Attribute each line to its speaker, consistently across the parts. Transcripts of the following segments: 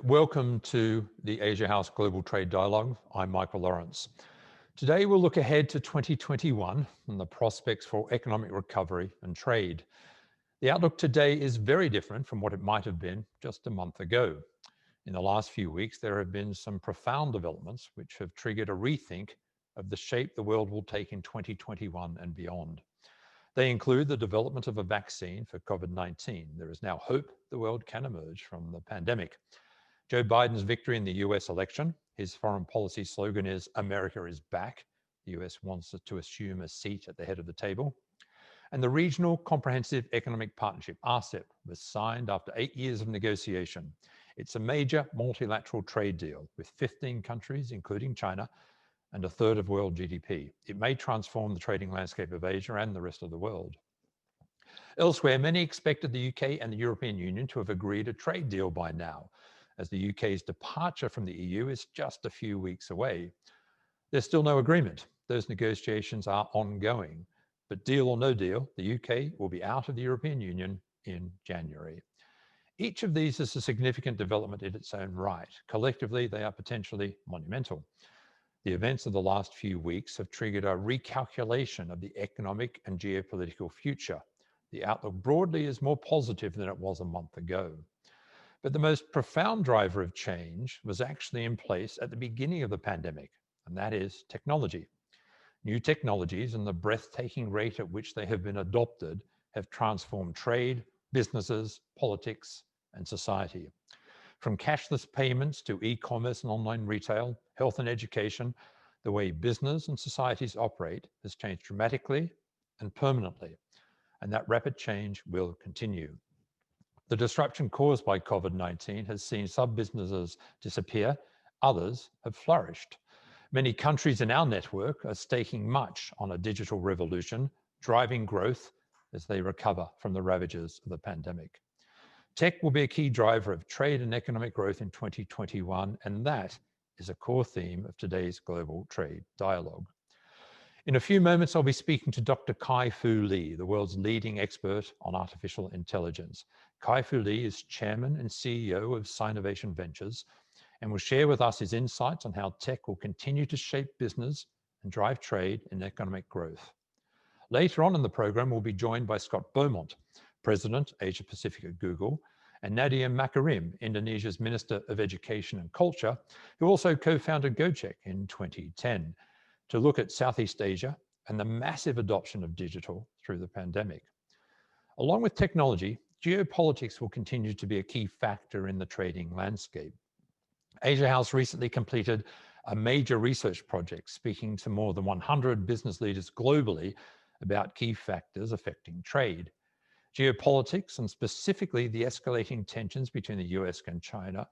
Speaker 1: Welcome to the Asia House Global Trade Dialogue. I'm Michael Lawrence. Today we'll look ahead to 2021 and the prospects for economic recovery and trade. The outlook today is very different from what it might have been just a month ago. In the last few weeks, there have been some profound developments which have triggered a rethink of the shape the world will take in 2021 and beyond. They include the development of a vaccine for COVID-19. There is now hope the world can emerge from the pandemic. Joe Biden's victory in the US election. His foreign policy slogan is "America is back." The US wants to assume a seat at the head of the table. And the Regional Comprehensive Economic Partnership, RCEP, was signed after 8 years of negotiation. It's a major multilateral trade deal with 15 countries, including China, and a third of world GDP. It may transform the trading landscape of Asia and the rest of the world. Elsewhere, many expected the UK and the European Union to have agreed a trade deal by now, as the UK's departure from the EU is just a few weeks away. There's still no agreement. Those negotiations are ongoing. But deal or no deal, the UK will be out of the European Union in January. Each of these is a significant development in its own right. Collectively, they are potentially monumental. The events of the last few weeks have triggered a recalculation of the economic and geopolitical future. The outlook broadly is more positive than it was a month ago. But the most profound driver of change was actually in place at the beginning of the pandemic, and that is technology. New technologies and the breathtaking rate at which they have been adopted have transformed trade, businesses, politics, and society. From cashless payments to e-commerce and online retail, health and education, the way business and societies operate has changed dramatically and permanently, and that rapid change will continue. The disruption caused by COVID-19 has seen some businesses disappear, others have flourished. Many countries in our network are staking much on a digital revolution, driving growth as they recover from the ravages of the pandemic. Tech will be a key driver of trade and economic growth in 2021, and that is a core theme of today's Global Trade Dialogue. In a few moments, I'll be speaking to Dr. Kai-Fu Lee, the world's leading expert on artificial intelligence. Kai-Fu Lee is chairman and CEO of Sinovation Ventures and will share with us his insights on how tech will continue to shape business and drive trade and economic growth. Later on in the program, we'll be joined by Scott Beaumont, President, Asia Pacific at Google, and Nadia Makarim, Indonesia's Minister of Education and Culture, who also co-founded Gojek in 2010, to look at Southeast Asia and the massive adoption of digital through the pandemic. Along with technology, geopolitics will continue to be a key factor in the trading landscape. Asia House recently completed a major research project speaking to more than 100 business leaders globally about key factors affecting trade. Geopolitics, and specifically the escalating tensions between the US and China,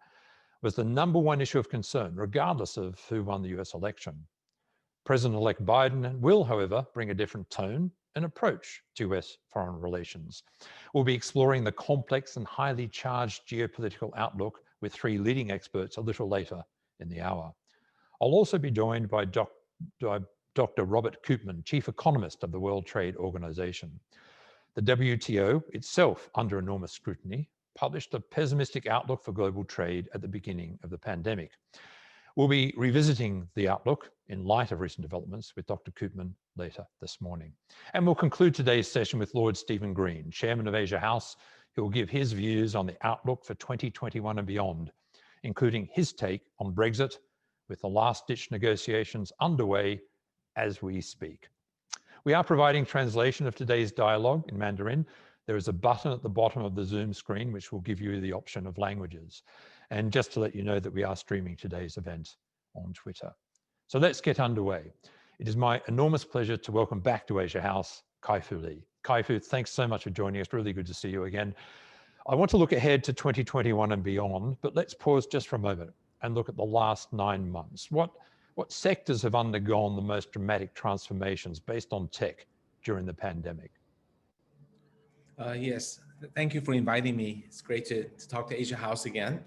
Speaker 1: was the #1 issue of concern, regardless of who won the US election. President-elect Biden will, however, bring a different tone and approach to US foreign relations. We'll be exploring the complex and highly charged geopolitical outlook with 3 leading experts a little later in the hour. I'll also be joined by Dr. Robert Koopman, Chief Economist of the World Trade Organization. The WTO, itself under enormous scrutiny, published a pessimistic outlook for global trade at the beginning of the pandemic. We'll be revisiting the outlook in light of recent developments with Dr. Koopman later this morning. And we'll conclude today's session with Lord Stephen Green, Chairman of Asia House, who will give his views on the outlook for 2021 and beyond, including his take on Brexit, with the last-ditch negotiations underway as we speak. We are providing translation of today's dialogue in Mandarin. There is a button at the bottom of the Zoom screen which will give you the option of languages. And just to let you know that we are streaming today's event on Twitter. So let's get underway. It is my enormous pleasure to welcome back to Asia House, Kai-Fu Lee. Kai-Fu, thanks so much for joining us. Really good to see you again. I want to look ahead to 2021 and beyond, but let's pause just for a moment and look at the last 9 months. What sectors have undergone the most dramatic transformations based on tech during the pandemic?
Speaker 2: Yes, thank you for inviting me. It's great to talk to Asia House again.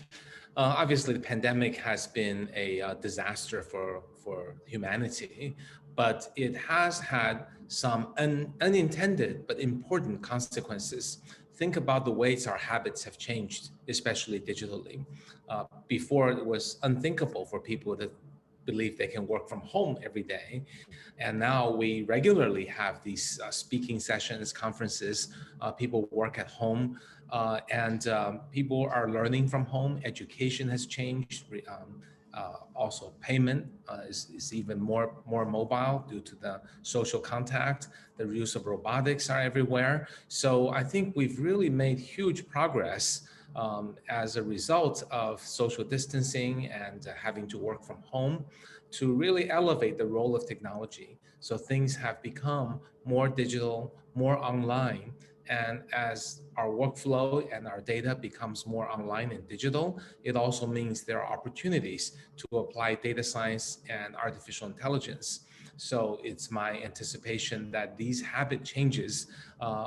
Speaker 2: Obviously, the pandemic has been a disaster for humanity, but it has had some unintended but important consequences think about the ways our habits have changed, especially digitally. Before, it was unthinkable for people to believe they can work from home every day. And now we regularly have these speaking sessions, conferences, people work at home, and people are learning from home. Education has changed. Also, payment is even more mobile due to the social contact. The use of robotics are everywhere. So I think we've really made huge progress as a result of social distancing and having to work from home to really elevate the role of technology. So things have become more digital, more online. And as our workflow and our data becomes more online and digital, it also means there are opportunities to apply data science and artificial intelligence. So it's my anticipation that these habit changes,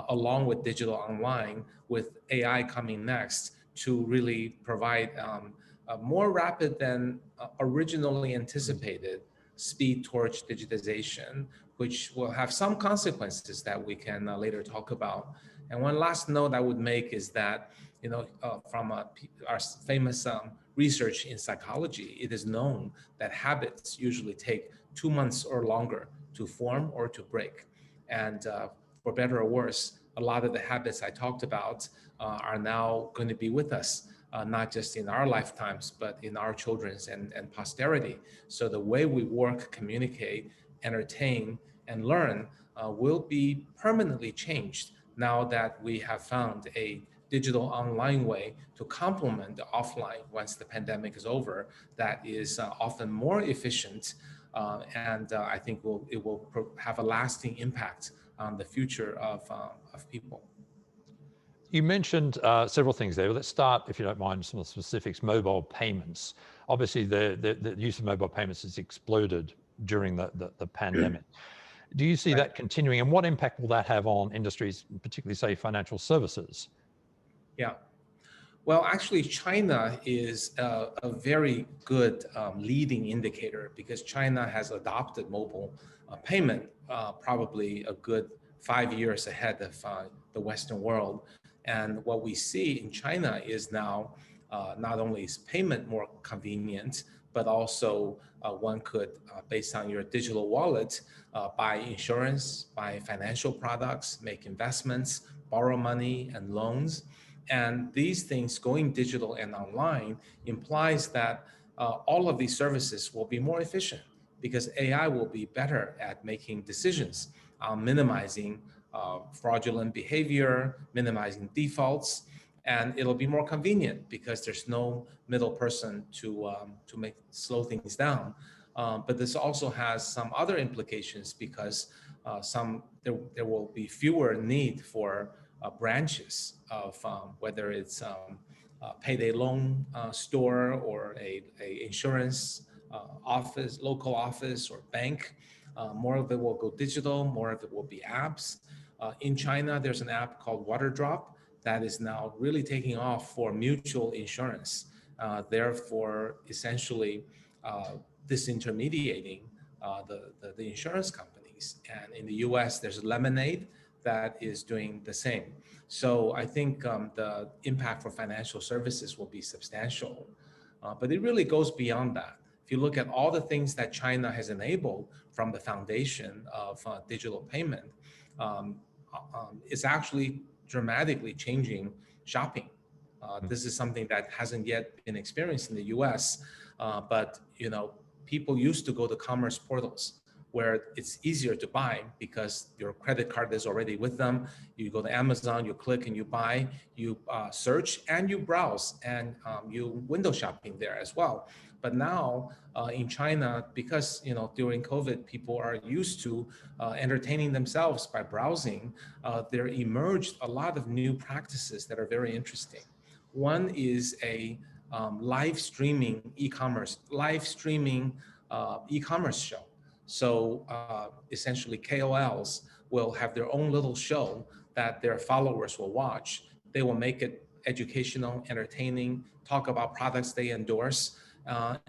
Speaker 2: along with digital online, with AI coming next, to really provide more rapid than originally anticipated speed towards digitization, which will have some consequences that we can later talk about. And one last note I would make is that, from our famous research in psychology, it is known that habits usually take 2 months or longer to form or to break. And for better or worse, a lot of the habits I talked about are now going to be with us, not just in our lifetimes, but in our children's and posterity. So the way we work, communicate, entertain, and learn will be permanently changed now that we have found a digital online way to complement the offline once the pandemic is over, that is often more efficient, and I think it will have a lasting impact on the future of people.
Speaker 1: You mentioned several things there. Let's start, if you don't mind, some of the specifics. Mobile payments. Obviously, the use of mobile payments has exploded during the pandemic. Do you see that continuing, and what impact will that have on industries, particularly, say, financial services?
Speaker 2: Yeah. Well, actually, China is a very good leading indicator, because China has adopted mobile payment probably a good 5 years ahead of the Western world. And what we see in China is now not only is payment more convenient, but also one could, based on your digital wallet, buy insurance, buy financial products, make investments, borrow money and loans. And these things going digital and online implies that all of these services will be more efficient, because AI will be better at making decisions, minimizing fraudulent behavior, minimizing defaults, and it'll be more convenient because there's no middle person to slow things down. But this also has some other implications, because there will be fewer need for branches of whether it's a payday loan store or a insurance office, local office or bank. More of it will go digital, more of it will be apps. In China, there's an app called Waterdrop that is now really taking off for mutual insurance, therefore essentially disintermediating the insurance companies. And in the US, there's Lemonade that is doing the same. So I think the impact for financial services will be substantial, but it really goes beyond that. If you look at all the things that China has enabled from the foundation of digital payment, it's actually dramatically changing shopping. This is something that hasn't yet been experienced in the US, but people used to go to commerce portals where it's easier to buy because your credit card is already with them. You go to Amazon, you click and you buy, you search and you browse, and you window shopping there as well. But now in China, because during COVID, people are used to entertaining themselves by browsing, there emerged a lot of new practices that are very interesting. One is a live streaming e-commerce show. So essentially KOLs will have their own little show that their followers will watch. They will make it educational, entertaining, talk about products they endorse,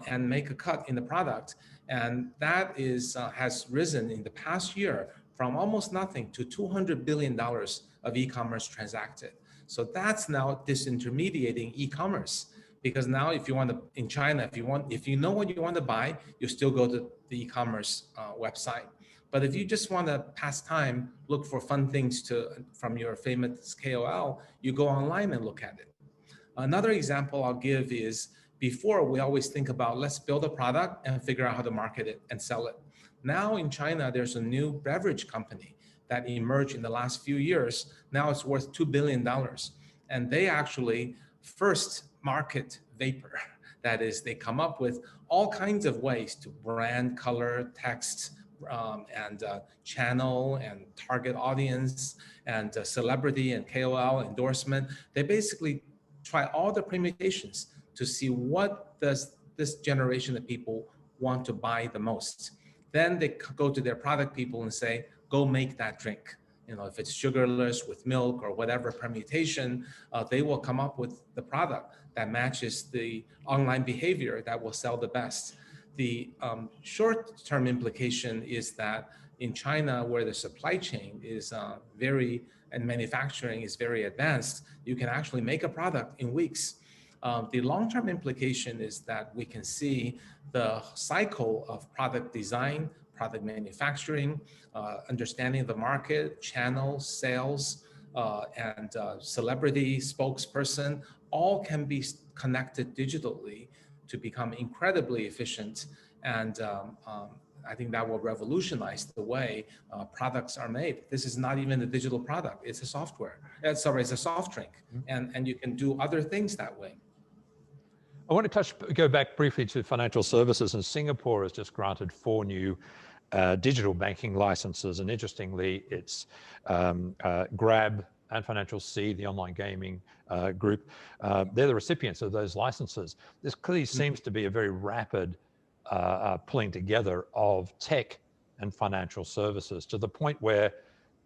Speaker 2: and make a cut in the product. And that has risen in the past year from almost nothing to $200 billion of e-commerce transacted. So that's now disintermediating e-commerce. Because now if you want to, in China, if you know what you want to buy, you still go to the e-commerce website. But if you just want to pass time, look for fun things from your famous KOL, you go online and look at it. Another example I'll give is, before we always think about, let's build a product and figure out how to market it and sell it. Now in China, there's a new beverage company that emerged in the last few years. Now it's worth $2 billion. And they actually first market vapor. That is, they come up with all kinds of ways to brand, color, text, and channel and target audience and celebrity and KOL endorsement. They basically try all the permutations to see what does this generation of people want to buy the most. Then they go to their product people and say, go make that drink. You know, if it's sugarless with milk or whatever permutation, they will come up with the product that matches the online behavior that will sell the best. The short-term implication is that in China, where the supply chain is and manufacturing is very advanced, you can actually make a product in weeks. The long-term implication is that we can see the cycle of product design, product manufacturing, understanding the market, channels, sales, and celebrity spokesperson, all can be connected digitally to become incredibly efficient. And I think that will revolutionize the way products are made. This is not even a digital product, it's a software. It's a soft drink. And you can do other things that way.
Speaker 1: I want to go back briefly to financial services, and Singapore has just granted 4 new digital banking licenses. And interestingly, it's Grab and Financial C, the online gaming group, they're the recipients of those licenses. This clearly seems to be a very rapid pulling together of tech and financial services, to the point where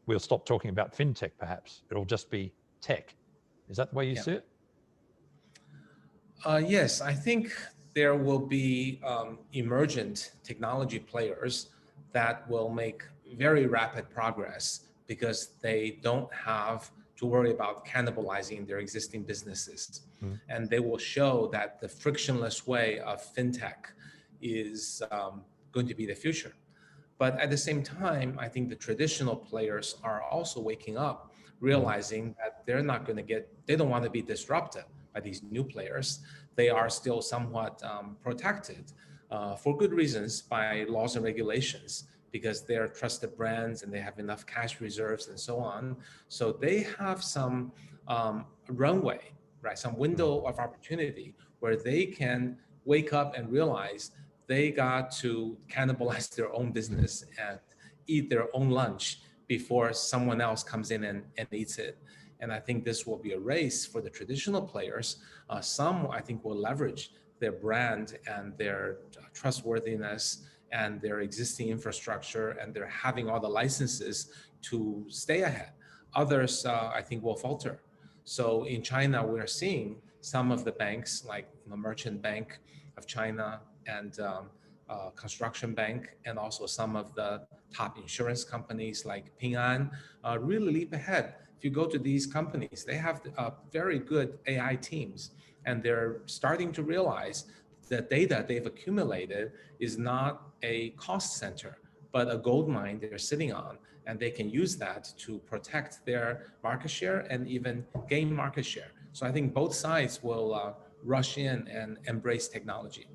Speaker 1: we'll stop talking about fintech, perhaps. It'll just be tech. Is that the way you see it?
Speaker 2: Yes, I think there will be emergent technology players that will make very rapid progress because they don't have to worry about cannibalizing their existing businesses. And they will show that the frictionless way of fintech is going to be the future. But at the same time, I think the traditional players are also waking up, realizing that they don't want to be disrupted by these new players. They are still somewhat protected for good reasons by laws and regulations, because they're trusted brands and they have enough cash reserves and so on. So they have some runway, right? Some window of opportunity where they can wake up and realize they got to cannibalize their own business and eat their own lunch before someone else comes in and eats it. And I think this will be a race for the traditional players. Some, I think, will leverage their brand and their trustworthiness and their existing infrastructure, and they're having all the licenses to stay ahead. Others, I think, will falter. So in China, we're seeing some of the banks, like the Merchant Bank of China and Construction Bank, and also some of the top insurance companies like Ping An, really leap ahead. If you go to these companies, they have very good AI teams, and they're starting to realize the data they've accumulated is not a cost center, but a gold mine they're sitting on, and they can use that to protect their market share and even gain market share. So I think both sides will rush in and embrace technology.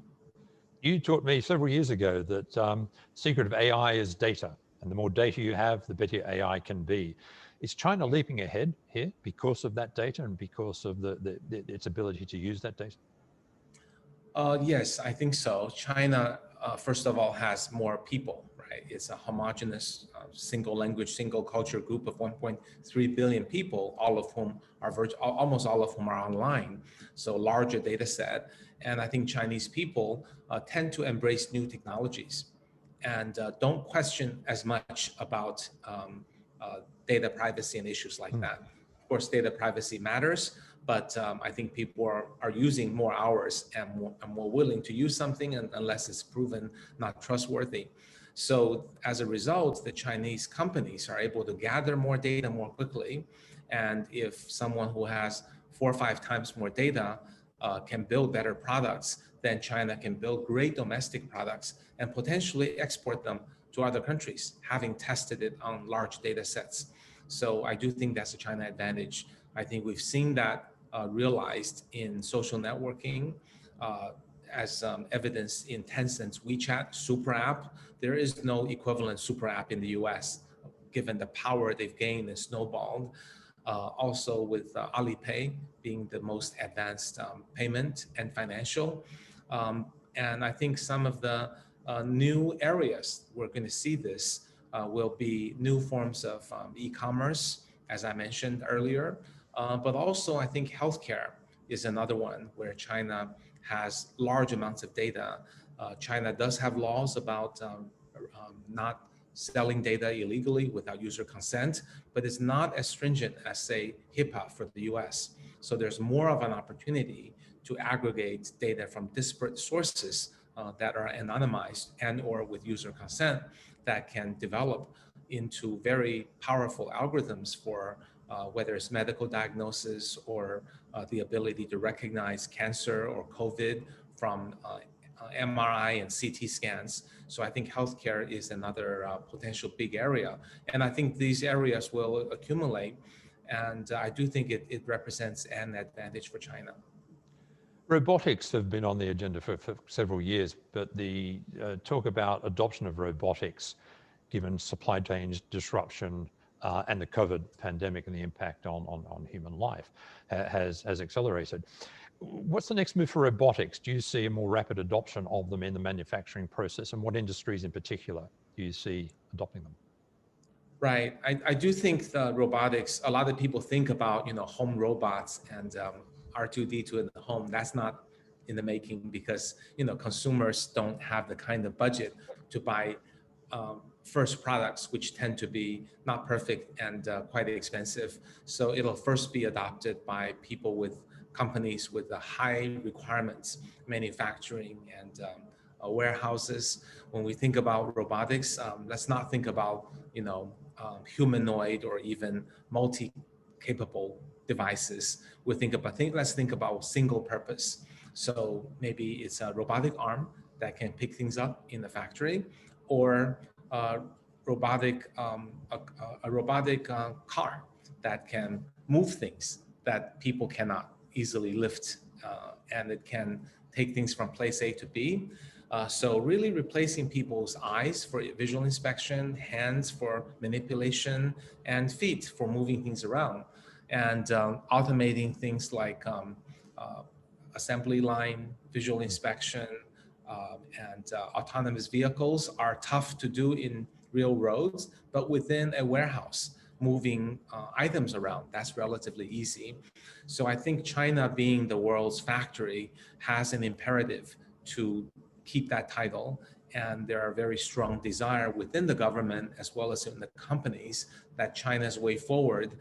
Speaker 1: You taught me several years ago that secret of AI is data, and the more data you have, the better AI can be. Is China leaping ahead here because of that data and because of its ability to use that data?
Speaker 2: Yes, I think so. China, first of all, has more people, right? It's a homogeneous, single language, single culture group of 1.3 billion people, all of whom are almost all of whom are online. So larger data set. And I think Chinese people tend to embrace new technologies and don't question as much about data privacy and issues like that. Of course, data privacy matters, but I think people are using more hours and more willing to use something unless it's proven not trustworthy. So as a result, the Chinese companies are able to gather more data more quickly And if someone who has 4 or 5 times more data can build better products, then China can build great domestic products and potentially export them to other countries, having tested it on large data sets. So I do think that's a China advantage. I think we've seen that realized in social networking, as evidenced in Tencent's WeChat super app. There is no equivalent super app in the US, given the power they've gained and snowballed. Also with Alipay being the most advanced payment and financial. And I think some of the new areas we're going to see this will be new forms of e-commerce, as I mentioned earlier. But also I think healthcare is another one where China has large amounts of data. China does have laws about not selling data illegally without user consent, but it's not as stringent as, say, HIPAA for the US. So there's more of an opportunity to aggregate data from disparate sources that are anonymized and or with user consent that can develop into very powerful algorithms for whether it's medical diagnosis or the ability to recognize cancer or COVID from MRI and CT scans. So I think healthcare is another potential big area. And I think these areas will accumulate. And I do think it represents an advantage for China.
Speaker 1: Robotics have been on the agenda for several years, but the talk about adoption of robotics, given supply chain disruption and the COVID pandemic and the impact on human life, has accelerated. What's the next move for robotics? Do you see a more rapid adoption of them in the manufacturing process, and what industries in particular do you see adopting them?
Speaker 2: Right. I do think the robotics, a lot of people think about, home robots and R2D2 in the home. That's not in the making because, consumers don't have the kind of budget to buy first products, which tend to be not perfect and quite expensive. So it'll first be adopted by people with companies with the high requirements, manufacturing and warehouses. When we think about robotics, let's not think about, humanoid or even multi-capable devices. Let's think about single purpose. So maybe it's a robotic arm that can pick things up in the factory, or a robotic car that can move things that people cannot easily lift, and it can take things from place A to B. So really replacing people's eyes for visual inspection, hands for manipulation, and feet for moving things around, and automating things like assembly line, visual inspection, and autonomous vehicles are tough to do in real roads, but within a warehouse, moving items around, that's relatively easy. So I think China, being the world's factory, has an imperative to keep that title. And there are very strong desire within the government as well as in the companies that China's way forward,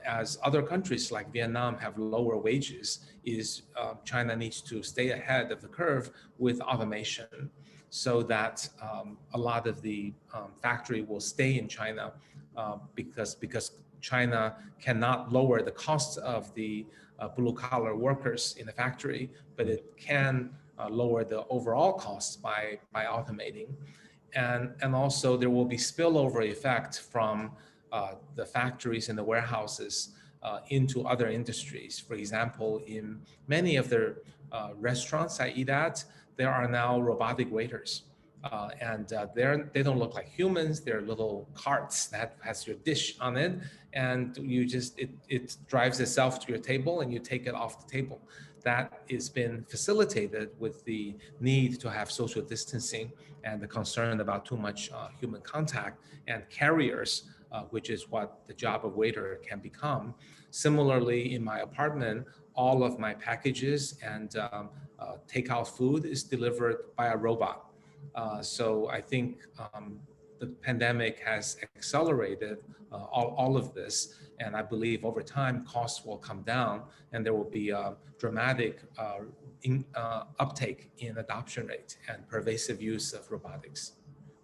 Speaker 2: as other countries like Vietnam have lower wages, is China needs to stay ahead of the curve with automation so that a lot of the factory will stay in China because China cannot lower the costs of the blue collar workers in the factory, but it can lower the overall costs by automating. And also there will be spillover effect from the factories and the warehouses into other industries. For example, in many of the restaurants I eat at, there are now robotic waiters. And they don't look like humans. They're little carts that has your dish on it, and it drives itself to your table and you take it off the table. That has been facilitated with the need to have social distancing and the concern about too much human contact and carriers, which is what the job of waiter can become. Similarly, in my apartment, all of my packages and takeout food is delivered by a robot. So I think the pandemic has accelerated all of this, and I believe over time costs will come down and there will be a dramatic uptake in adoption rate and pervasive use of robotics.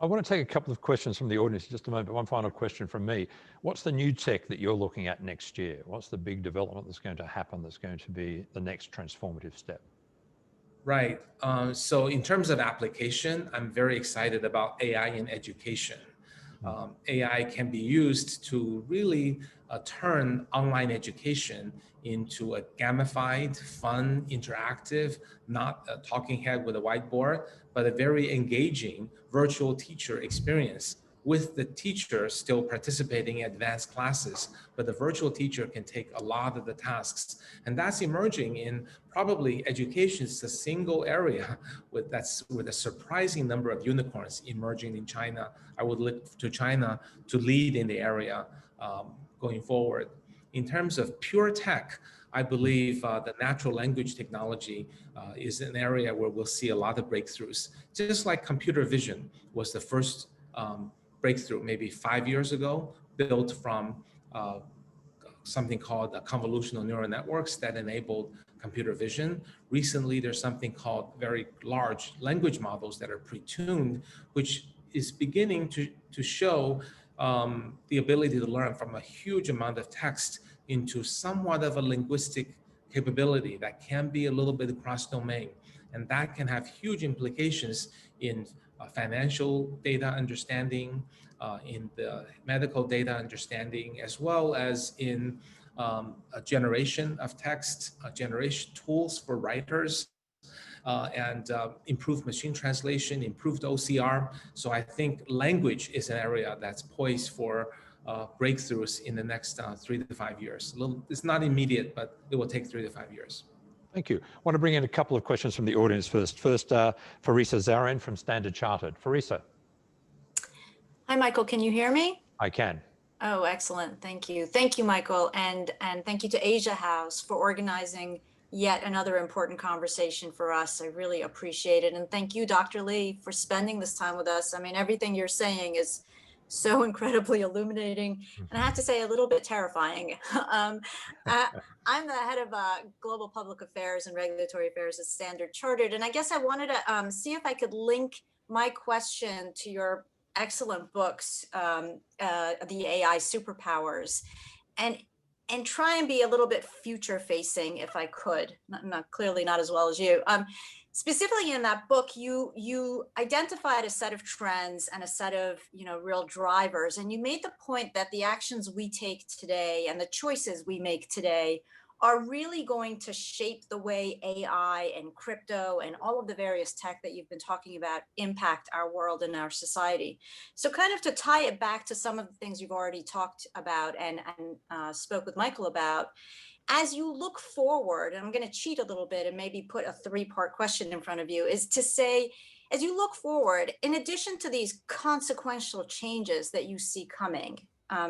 Speaker 1: I want to take a couple of questions from the audience in just a moment, but one final question from me. What's the new tech that you're looking at next year? What's the big development that's going to happen that's going to be the next transformative step?
Speaker 2: Right. So in terms of application, I'm very excited about AI in education. AI can be used to really turn online education into a gamified, fun, interactive, not a talking head with a whiteboard, but a very engaging virtual teacher experience with the teacher still participating in advanced classes, but the virtual teacher can take a lot of the tasks. And that's emerging in probably education is the single area with a surprising number of unicorns emerging in China. I would look to China to lead in the area going forward. In terms of pure tech, I believe the natural language technology is an area where we'll see a lot of breakthroughs. Just like computer vision was the first breakthrough maybe 5 years ago, built from something called convolutional neural networks that enabled computer vision. Recently, there's something called very large language models that are pre-tuned, which is beginning to show the ability to learn from a huge amount of text into somewhat of a linguistic capability that can be a little bit cross-domain. And that can have huge implications in financial data understanding, in the medical data understanding, as well as in a generation of text, generation tools for writers, and improved machine translation, improved OCR. So I think language is an area that's poised for breakthroughs in the next 3 to 5 years. It's not immediate, but it will take 3 to 5 years.
Speaker 1: Thank you. I want to bring in a couple of questions from the audience first. First, Farisa Zarin from Standard Chartered. Farisa.
Speaker 3: Hi, Michael. Can you hear me?
Speaker 1: I can.
Speaker 3: Oh, excellent. Thank you. Thank you, Michael. And thank you to Asia House for organizing yet another important conversation for us. I really appreciate it. And thank you, Dr. Lee, for spending this time with us. I mean, everything you're saying is so incredibly illuminating, and I have to say a little bit terrifying. I'm the head of global public affairs and regulatory affairs at Standard Chartered, and I guess I wanted to see if I could link my question to your excellent books, the AI superpowers, and try and be a little bit future facing if I could. Clearly not as well as you. Specifically in that book, you identified a set of trends and a set of real drivers, and you made the point that the actions we take today and the choices we make today are really going to shape the way AI and crypto and all of the various tech that you've been talking about impact our world and our society. So kind of to tie it back to some of the things you've already talked about and spoke with Michael about, as you look forward, and I'm going to cheat a little bit and maybe put a 3-part question in front of you, is to say, as you look forward, in addition to these consequential changes that you see coming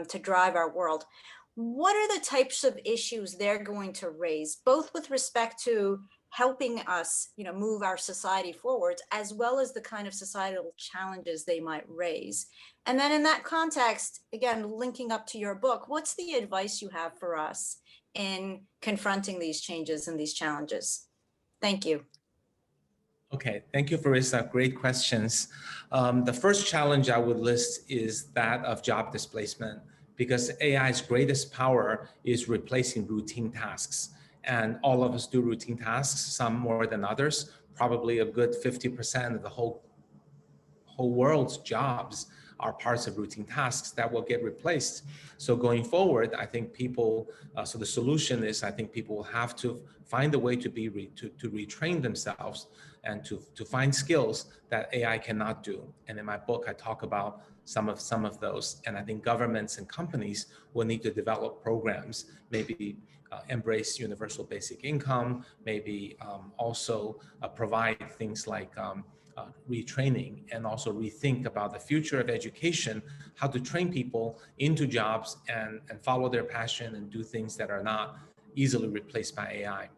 Speaker 3: to drive our world, what are the types of issues they're going to raise, both with respect to helping us, move our society forwards, as well as the kind of societal challenges they might raise? And then in that context, again, linking up to your book, what's the advice you have for us in confronting these changes and these challenges? Thank you.
Speaker 2: Okay, thank you, Farisa. Great questions. The first challenge I would list is that of job displacement, because AI's greatest power is replacing routine tasks. And all of us do routine tasks, some more than others. Probably a good 50% of the whole world's jobs are parts of routine tasks that will get replaced. So going forward, I think so the solution is, I think people will have to find a way to retrain themselves and to find skills that AI cannot do. And in my book, I talk about some of those. And I think governments and companies will need to develop programs, maybe embrace universal basic income, maybe also provide things like retraining, and also rethink about the future of education, how to train people into jobs and follow their passion and do things that are not easily replaced by AI.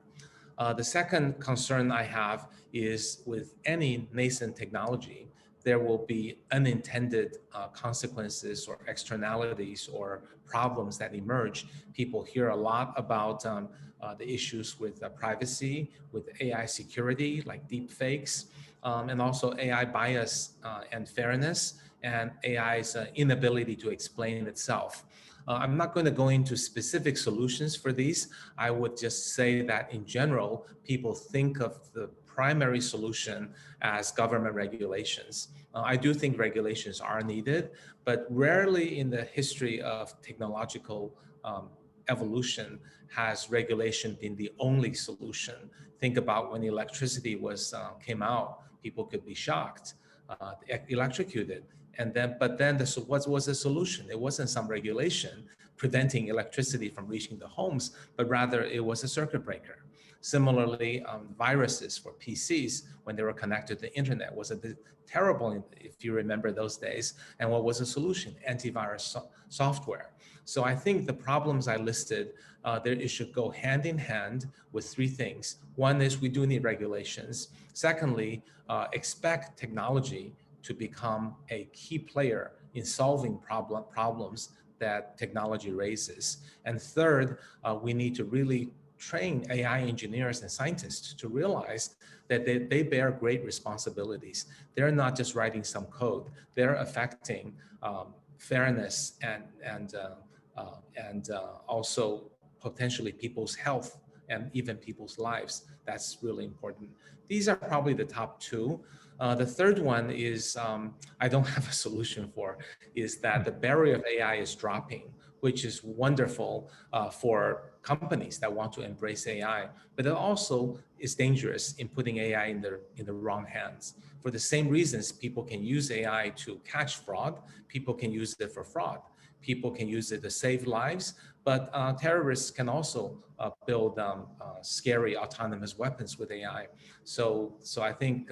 Speaker 2: The second concern I have is with any nascent technology, there will be unintended consequences or externalities or problems that emerge. People hear a lot about the issues with privacy, with AI security, like deep fakes. and also AI bias and fairness, and AI's inability to explain itself. I'm not going to go into specific solutions for these. I would just say that in general, people think of the primary solution as government regulations. I do think regulations are needed, but rarely in the history of technological evolution has regulation been the only solution. Think about when electricity came out, people could be shocked, electrocuted. But then what was the solution? It wasn't some regulation preventing electricity from reaching the homes, but rather it was a circuit breaker. Similarly, viruses for PCs, when they were connected to the internet, was terrible, if you remember those days. And what was the solution? Antivirus software. So I think the problems I listed, it should go hand in hand with three things. One is we do need regulations. Secondly, expect technology to become a key player in solving problems that technology raises. And third, we need to really train AI engineers and scientists to realize that they bear great responsibilities. They're not just writing some code, they're affecting fairness and also potentially people's health and even people's lives. That's really important. These are probably the top two. The third one is, I don't have a solution for, is that the barrier of AI is dropping, which is wonderful for companies that want to embrace AI, but it also is dangerous in putting AI in the wrong hands. For the same reasons, people can use AI to catch fraud, people can use it for fraud, people can use it to save lives, but terrorists can also build scary autonomous weapons with AI. So I think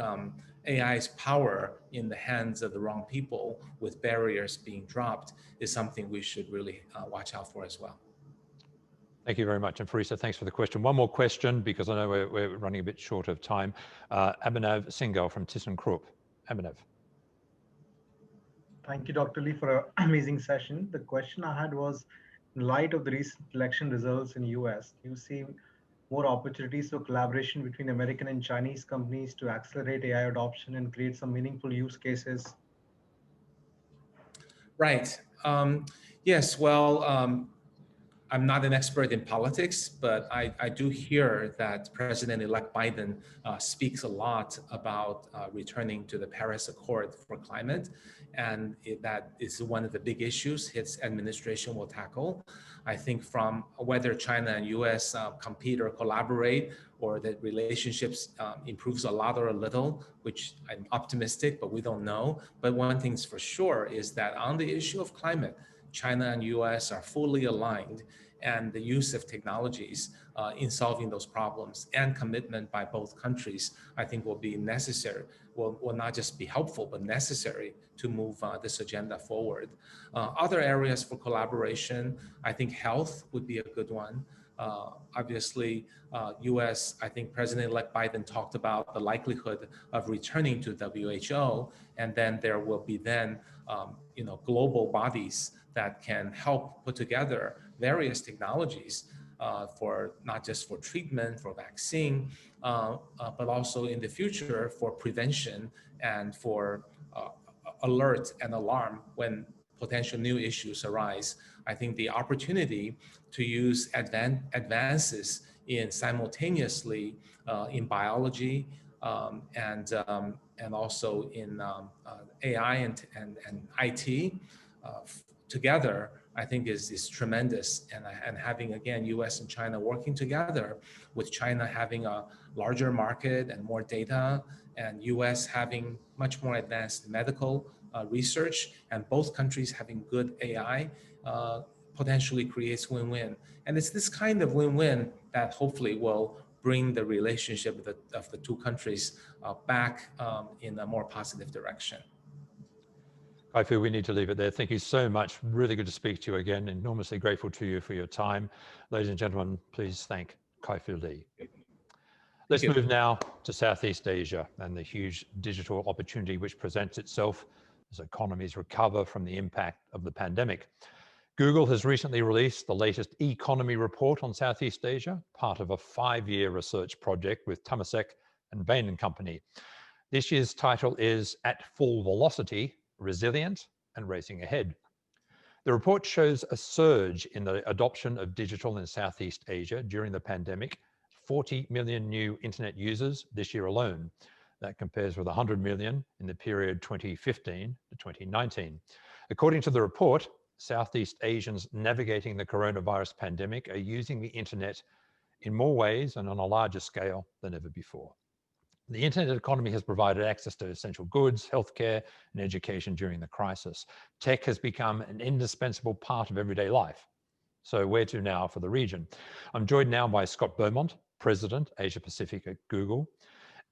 Speaker 2: AI's power in the hands of the wrong people with barriers being dropped is something we should really watch out for as well.
Speaker 1: Thank you very much. And Farisa, thanks for the question. One more question, because I know we're running a bit short of time. Abhinav Singhal from ThyssenKrupp. Abhinav.
Speaker 4: Thank you, Dr. Lee, for an amazing session. The question I had was, in light of the recent election results in the US, do you see more opportunities for collaboration between American and Chinese companies to accelerate AI adoption and create some meaningful use cases?
Speaker 2: Right. Yes, well, I'm not an expert in politics, but I do hear that President-elect Biden speaks a lot about returning to the Paris Accord for climate, and that is one of the big issues his administration will tackle. I think from whether China and US compete or collaborate, or that relationships improves a lot or a little, which I'm optimistic, but we don't know. But one thing's for sure is that on the issue of climate, China and US are fully aligned, and the use of technologies in solving those problems and commitment by both countries, I think will be necessary, will not just be helpful, but necessary to move this agenda forward. Other areas for collaboration, I think health would be a good one. Obviously, US, I think President-elect Biden talked about the likelihood of returning to WHO, and then there will be global bodies that can help put together various technologies for not just for treatment, for vaccine, but also in the future for prevention and for alert and alarm when potential new issues arise. I think the opportunity to use advances in simultaneously in biology and also in AI and IT together, I think is tremendous. And having, again, US and China working together, with China having a larger market and more data, and US having much more advanced medical research, and both countries having good AI, potentially creates win-win. And it's this kind of win-win that hopefully will bring the relationship of the two countries back in a more positive direction.
Speaker 1: Kai-Fu, we need to leave it there. Thank you so much. Really good to speak to you again. Enormously grateful to you for your time. Ladies and gentlemen, please thank Kai-Fu Lee. Let's move now to Southeast Asia and the huge digital opportunity which presents itself as economies recover from the impact of the pandemic. Google has recently released the latest economy report on Southeast Asia, part of a 5-year research project with Temasek and Bain & Company. This year's title is At Full Velocity, Resilient and Racing Ahead. The report shows a surge in the adoption of digital in Southeast Asia during the pandemic, 40 million new internet users this year alone. That compares with 100 million in the period 2015 to 2019. According to the report, Southeast Asians navigating the coronavirus pandemic are using the internet in more ways and on a larger scale than ever before. The internet economy has provided access to essential goods, healthcare, and education during the crisis. Tech has become an indispensable part of everyday life. So where to now for the region? I'm joined now by Scott Beaumont, President, Asia Pacific at Google,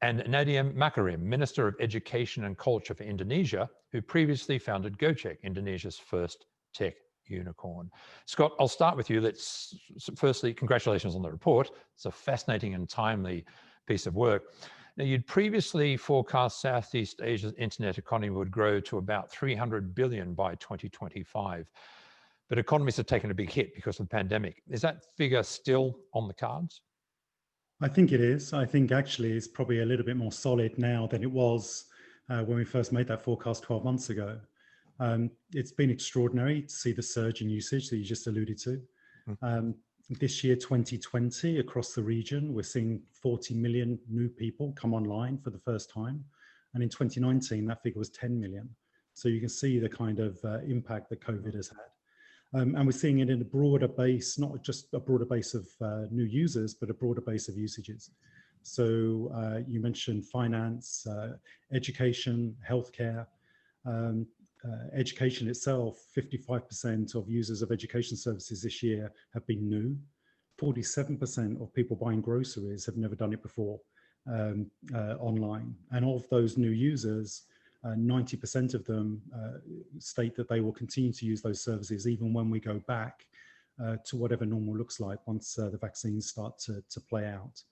Speaker 1: and Nadiem Makarim, Minister of Education and Culture for Indonesia, who previously founded GoCheck, Indonesia's first tech unicorn. Scott, I'll start with you. Firstly, congratulations on the report. It's a fascinating and timely piece of work. Now, you'd previously forecast Southeast Asia's internet economy would grow to about 300 billion by 2025, but economies have taken a big hit because of the pandemic. Is that figure still on the cards?
Speaker 5: I think it is. I think actually it's probably a little bit more solid now than it was when we first made that forecast 12 months ago. It's been extraordinary to see the surge in usage that you just alluded to. This year, 2020, across the region, we're seeing 40 million new people come online for the first time. And in 2019, that figure was 10 million. So you can see the kind of impact that COVID has had. And we're seeing it in a broader base, not just a broader base of new users, but a broader base of usages. So you mentioned finance, education, healthcare. Education itself, 55% of users of education services this year have been new. 47% of people buying groceries have never done it before online. And of those new users, 90% of them state that they will continue to use those services even when we go back to whatever normal looks like once the vaccines start to play out.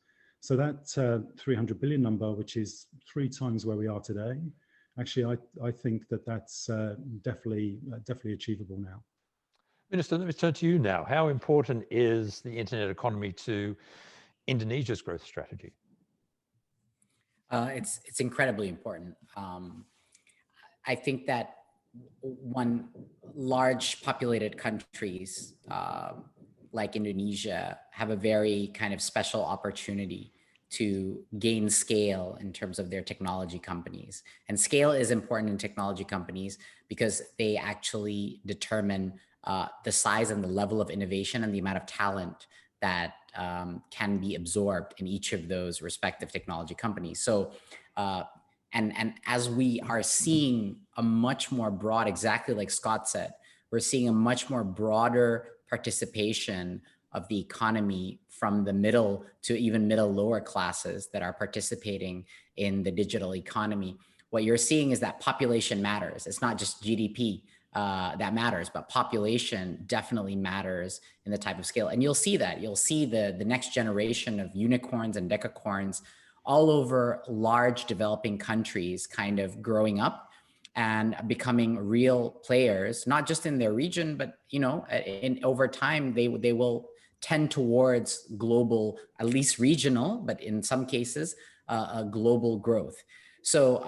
Speaker 5: So that 300 billion number, which is 3 times where we are today, actually, I think that that's definitely achievable now.
Speaker 1: Minister, let me turn to you now. How important is the internet economy to Indonesia's growth strategy?
Speaker 6: It's incredibly important. I think that one large populated countries like Indonesia have a very kind of special opportunity to gain scale in terms of their technology companies. And scale is important in technology companies because they actually determine the size and the level of innovation and the amount of talent that can be absorbed in each of those respective technology companies. So, and as we are seeing a much more broad, exactly like Scott said, we're seeing a much more broader participation of the economy from the middle to even middle lower classes that are participating in the digital economy. What you're seeing is that population matters. It's not just GDP that matters, but population definitely matters in the type of scale. And you'll see that. You'll see the next generation of unicorns and decacorns all over large developing countries kind of growing up and becoming real players, not just in their region, but over time they will tend towards global, at least regional, but in some cases, global growth. So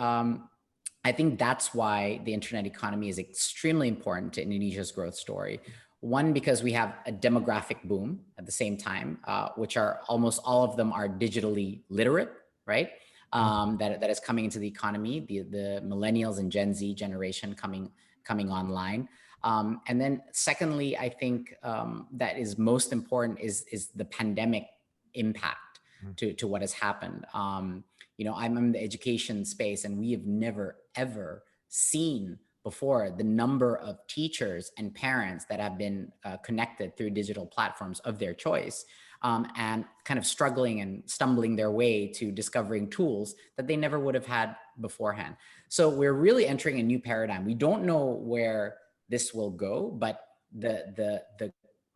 Speaker 6: I think that's why the internet economy is extremely important to Indonesia's growth story. One, because we have a demographic boom at the same time, which are almost all of them are digitally literate, right? That is coming into the economy, the millennials and Gen Z generation coming online. And then secondly, I think that is most important is the pandemic impact to what has happened. I'm in the education space, and we have never, ever seen before the number of teachers and parents that have been connected through digital platforms of their choice and kind of struggling and stumbling their way to discovering tools that they never would have had beforehand. So we're really entering a new paradigm. We don't know where this will go, but the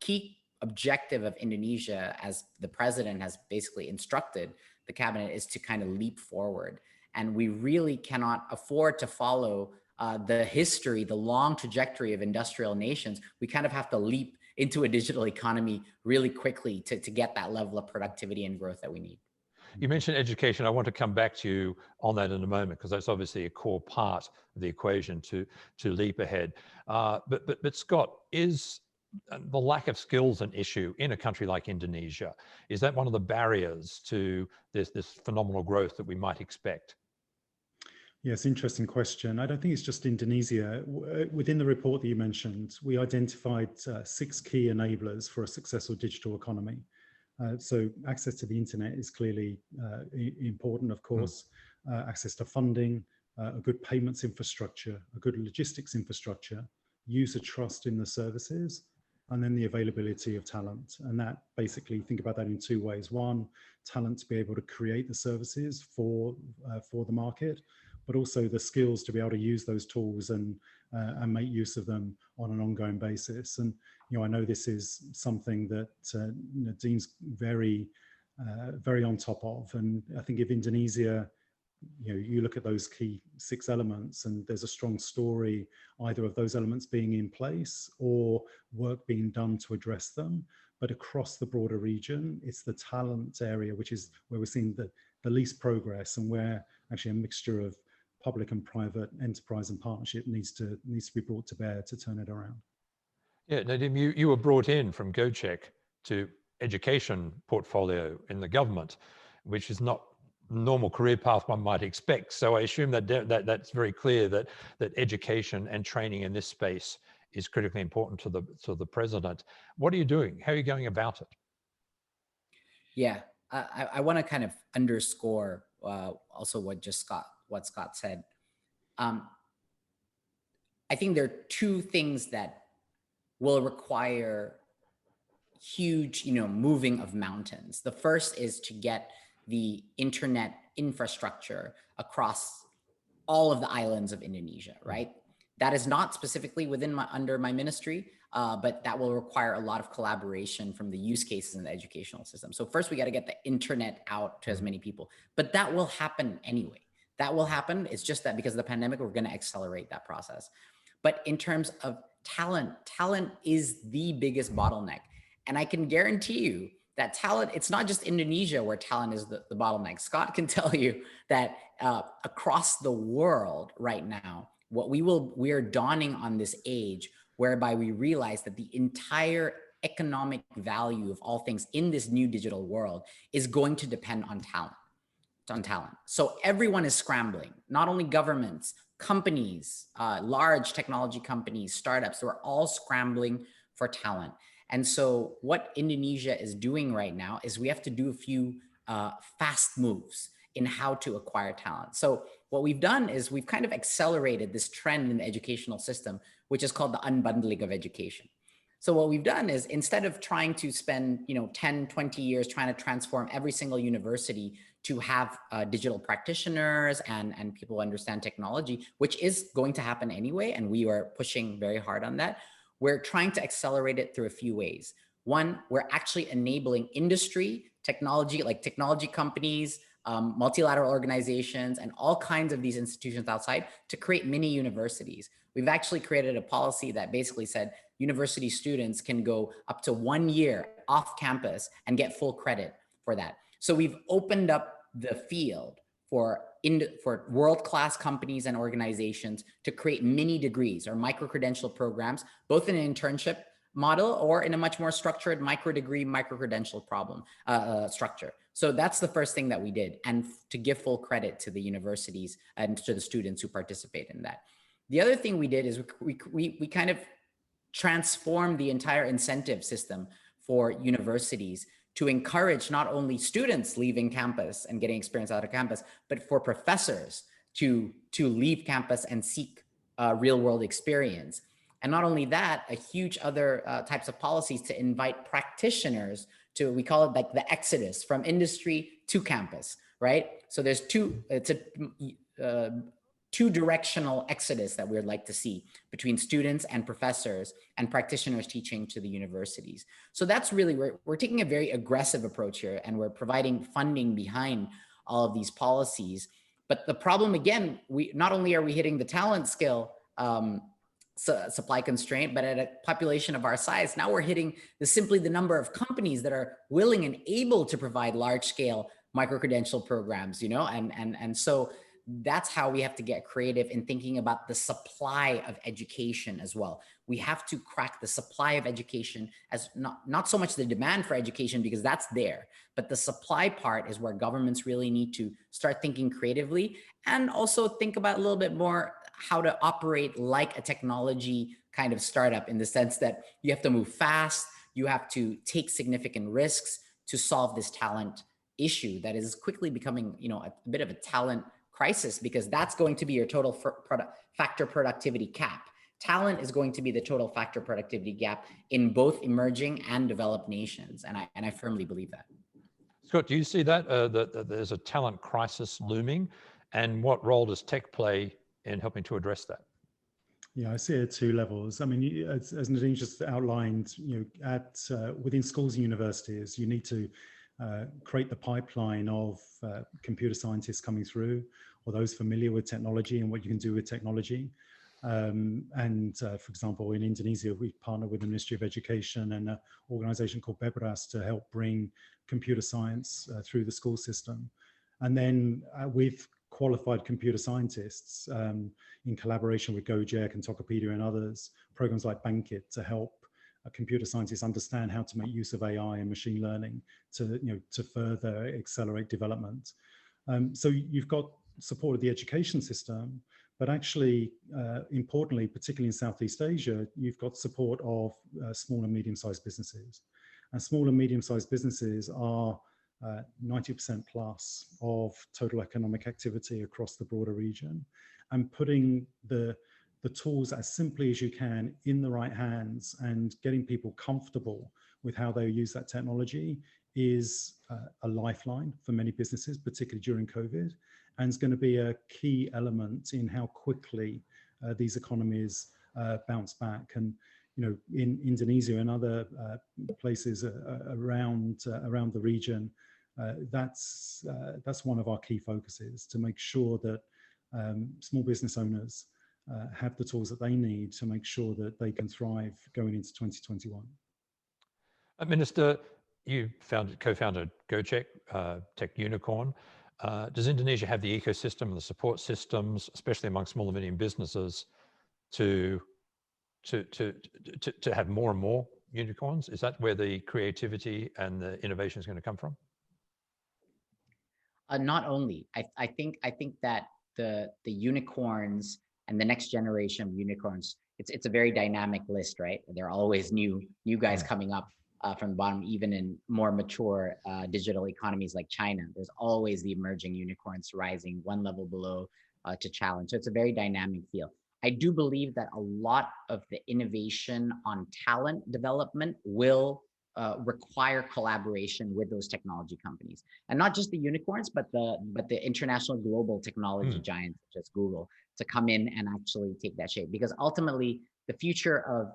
Speaker 6: key objective of Indonesia, as the president has basically instructed the cabinet, is to kind of leap forward. And we really cannot afford to follow the history, the long trajectory of industrial nations. We kind of have to leap into a digital economy really quickly to get that level of productivity and growth that we need.
Speaker 1: You mentioned education. I want to come back to you on that in a moment, because that's obviously a core part of the equation to leap ahead. But Scott, is the lack of skills an issue in a country like Indonesia? Is that one of the barriers to this phenomenal growth that we might expect?
Speaker 5: Yes, interesting question. I don't think it's just Indonesia. Within the report that you mentioned, we identified 6 key enablers for a successful digital economy. So access to the internet is clearly important, of course. Access to funding, a good payments infrastructure, a good logistics infrastructure, user trust in the services, and then the availability of talent. And that basically, think about that in 2 ways. One, talent to be able to create the services for the market, but also the skills to be able to use those tools and make use of them on an ongoing basis. And I know this is something that Dean's very on top of. And I think if Indonesia, you look at those key 6 elements, and there's a strong story either of those elements being in place or work being done to address them. But across the broader region, it's the talent area, which is where we're seeing the least progress, and where actually a mixture of public and private enterprise and partnership needs to be brought to bear to turn it around.
Speaker 1: Yeah, Nadim, you were brought in from GoCheck to education portfolio in the government, which is not normal career path one might expect. So I assume that's very clear that education and training in this space is critically important to the president. What are you doing? How are you going about it?
Speaker 6: Yeah, I want to kind of underscore also what Scott said. I think there are 2 things that will require huge, moving of mountains. The first is to get the internet infrastructure across all of the islands of Indonesia, right? That is not specifically under my ministry, but that will require a lot of collaboration from the use cases in the educational system. So first we got to get the internet out to as many people, but that will happen anyway. That will happen. It's just that because of the pandemic, we're going to accelerate that process. But in terms of talent is the biggest bottleneck. And I can guarantee you that talent, it's not just Indonesia where talent is the bottleneck. Scott can tell you that across the world right now, we are dawning on this age whereby we realize that the entire economic value of all things in this new digital world is going to depend on talent. So everyone is scrambling, not only governments, companies, large technology companies, startups, they're all scrambling for talent. And so what Indonesia is doing right now is we have to do a few fast moves in how to acquire talent. So what we've done is we've kind of accelerated this trend in the educational system, which is called the unbundling of education. So what we've done is instead of trying to spend 10, 20 years trying to transform every single university to have digital practitioners and people understand technology, which is going to happen anyway, and we are pushing very hard on that, we're trying to accelerate it through a few ways. One, we're actually enabling industry, technology, like technology companies, multilateral organizations, and all kinds of these institutions outside to create mini universities. We've actually created a policy that basically said university students can go up to 1 year off campus and get full credit for that. So we've opened up the field for world-class companies and organizations to create mini degrees or micro-credential programs, both in an internship model or in a much more structured micro-degree, micro-credential structure. So that's the first thing that we did, and to give full credit to the universities and to the students who participate in that. The other thing we did is we kind of transformed the entire incentive system for universities to encourage not only students leaving campus and getting experience out of campus, but for professors to leave campus and seek real world experience. And not only that, a huge other types of policies to invite practitioners to, we call it like the exodus from industry to campus, right? So there's two directional exodus that we'd like to see between students and professors and practitioners teaching to the universities. So that's really, we're taking a very aggressive approach here, and we're providing funding behind all of these policies. But the problem, again, not only are we hitting the talent skill supply constraint, but at a population of our size, now we're hitting simply the number of companies that are willing and able to provide large scale micro-credential programs, and so that's how we have to get creative in thinking about the supply of education as well. We have to crack the supply of education as not so much the demand for education, because that's there, but the supply part is where governments really need to start thinking creatively, and also think about a little bit more how to operate like a technology kind of startup, in the sense that you have to move fast, you have to take significant risks to solve this talent issue that is quickly becoming, a bit of a talent crisis, because that's going to be your total factor productivity cap. Talent is going to be the total factor productivity gap in both emerging and developed nations, and I firmly believe that.
Speaker 1: Scott, do you see that there's a talent crisis looming, and what role does tech play in helping to address that?
Speaker 5: Yeah, I see it at two levels. I mean, as Nadine just outlined, within schools and universities, you need to create the pipeline of computer scientists coming through, or those familiar with technology and what you can do with technology. For example, in Indonesia, we partner with the Ministry of Education and an organization called Bebras to help bring computer science through the school system. And then with qualified computer scientists, in collaboration with Gojek and Tokopedia and others, programs like Bankit to help computer scientists understand how to make use of AI and machine learning to further accelerate development. So you've got support of the education system, but actually, importantly, particularly in Southeast Asia, you've got support of small and medium-sized businesses. And small and medium-sized businesses are 90% plus of total economic activity across the broader region. And putting the tools as simply as you can in the right hands and getting people comfortable with how they use that technology is a lifeline for many businesses, particularly during COVID, and it's going to be a key element in how quickly these economies bounce back. And in Indonesia and other places around the region, that's one of our key focuses, to make sure that small business owners have the tools that they need to make sure that they can thrive going into 2021.
Speaker 1: Minister, you co-founded Gojek, tech unicorn. Does Indonesia have the ecosystem and the support systems, especially among small and medium businesses, to have more and more unicorns? Is that where the creativity and the innovation is going to come from?
Speaker 6: Not only. I think that the unicorns and the next generation of unicorns, it's a very dynamic list, right? There are always new guys coming up from the bottom, even in more mature digital economies like China. There's always the emerging unicorns rising one level below to challenge. So it's a very dynamic field. I do believe that a lot of the innovation on talent development will require collaboration with those technology companies, and not just the unicorns, but the international global technology giants such as Google, to come in and actually take that shape. Because ultimately, the future of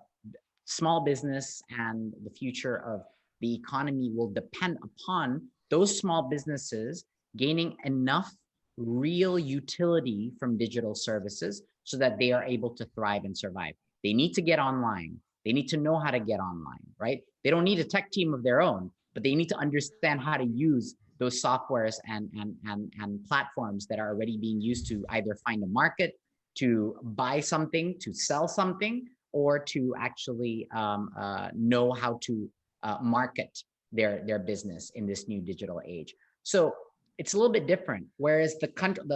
Speaker 6: small business and the future of the economy will depend upon those small businesses gaining enough real utility from digital services so that they are able to thrive and survive. They need to get online. They need to know how to get online, right? They don't need a tech team of their own, but they need to understand how to use those softwares and platforms that are already being used to either find a market, to buy something, to sell something, or to actually know how to market their business in this new digital age. So it's a little bit different. Whereas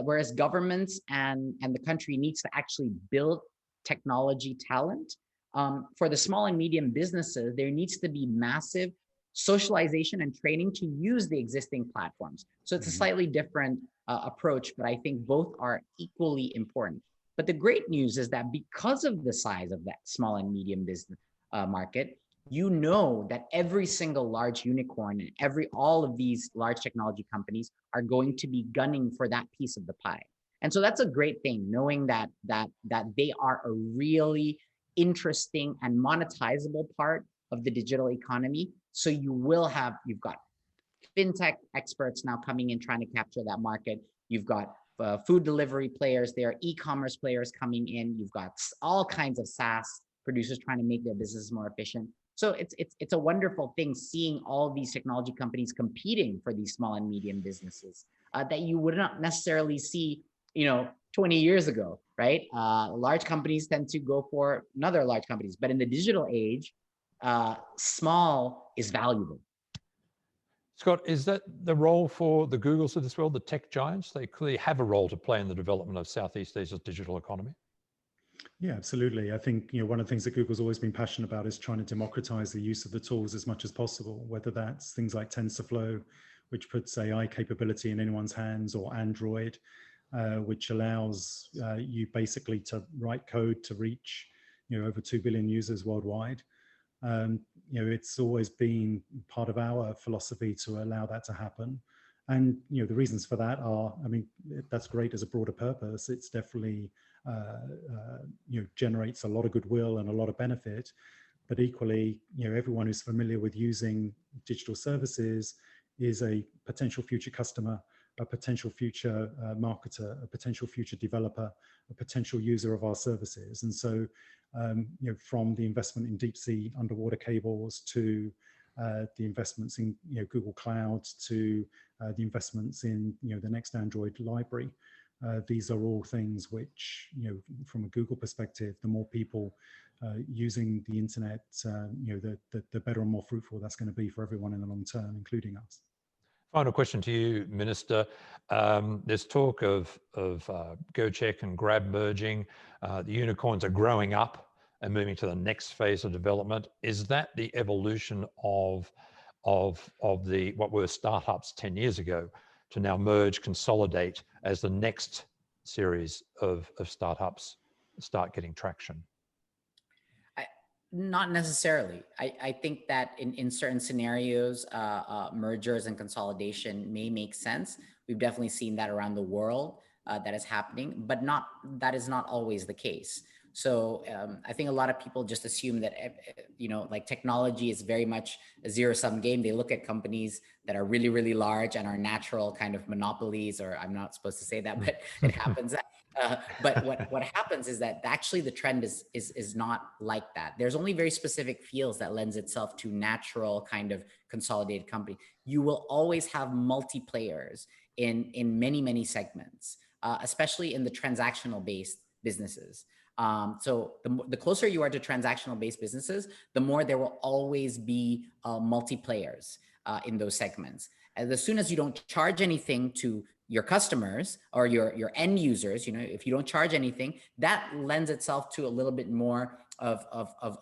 Speaker 6: whereas governments and the country needs to actually build technology talent, for the small and medium businesses, there needs to be massive socialization and training to use the existing platforms. So it's a slightly different approach, but I think both are equally important. But the great news is that because of the size of that small and medium business market, you know that every single large unicorn and all of these large technology companies are going to be gunning for that piece of the pie. And so that's a great thing, knowing that they are a really interesting and monetizable part of the digital economy. So you've got fintech experts now coming in trying to capture that market. You've got food delivery players, there are e-commerce players coming in. You've got all kinds of SaaS producers trying to make their business more efficient. So it's a wonderful thing seeing all these technology companies competing for these small and medium businesses that you would not necessarily see, 20 years ago, right? Large companies tend to go for another large companies, but in the digital age, small is valuable.
Speaker 1: Scott, is that the role for the Googles of this world, the tech giants? They clearly have a role to play in the development of Southeast Asia's digital economy.
Speaker 5: Yeah, absolutely. I think one of the things that Google's always been passionate about is trying to democratize the use of the tools as much as possible, whether that's things like TensorFlow, which puts AI capability in anyone's hands, or Android, which allows you basically to write code to reach over 2 billion users worldwide. It's always been part of our philosophy to allow that to happen. And the reasons for that are, that's great as a broader purpose. It's definitely generates a lot of goodwill and a lot of benefit. But equally, everyone who's familiar with using digital services is a potential future customer, a potential future marketer, a potential future developer, a potential user of our services. And so, from the investment in deep sea underwater cables to the investments in Google Cloud to the investments in the next Android library, these are all things which, from a Google perspective, the more people using the internet, the better and more fruitful that's going to be for everyone in the long term, including us.
Speaker 1: Final question to you, Minister. There's talk of GoCheck and Grab merging. The unicorns are growing up and moving to the next phase of development. Is that the evolution of the what were startups 10 years ago to now merge, consolidate as the next series of startups start getting traction?
Speaker 6: Not necessarily. I think that in certain scenarios, mergers and consolidation may make sense. We've definitely seen that around the world that is happening, but that is not always the case. So I think a lot of people just assume that, like technology is very much a zero-sum game. They look at companies that are really, really large and are natural kind of monopolies, or I'm not supposed to say that, but it happens. But what happens is that actually the trend is not like that. There's only very specific fields that lends itself to natural kind of consolidated company. You will always have multiplayers in many, many segments, especially in the transactional based businesses. So the closer you are to transactional based businesses, the more there will always be multiplayers in those segments. And as soon as you don't charge anything to your customers or your end users, if you don't charge anything, that lends itself to a little bit more of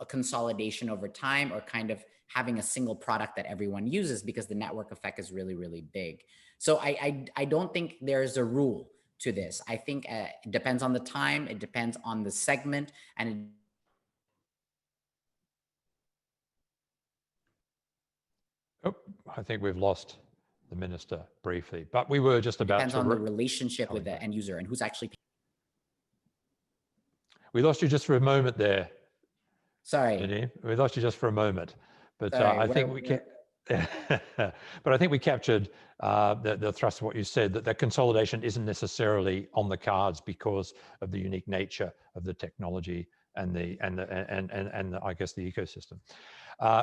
Speaker 6: a consolidation over time, or kind of having a single product that everyone uses, because the network effect is really, really big. So I don't think there's a rule to this. I think it depends on the time, it depends on the segment, and
Speaker 1: I think we've lost the minister briefly, but we were just about to...
Speaker 6: Depends on the relationship with the end user and who's actually...
Speaker 1: We lost you just for a moment there.
Speaker 6: Sorry.
Speaker 1: We lost you just for a moment, but
Speaker 6: Sorry,
Speaker 1: I think we can... But I think we captured the thrust of what you said, that consolidation isn't necessarily on the cards because of the unique nature of the technology and I guess the ecosystem.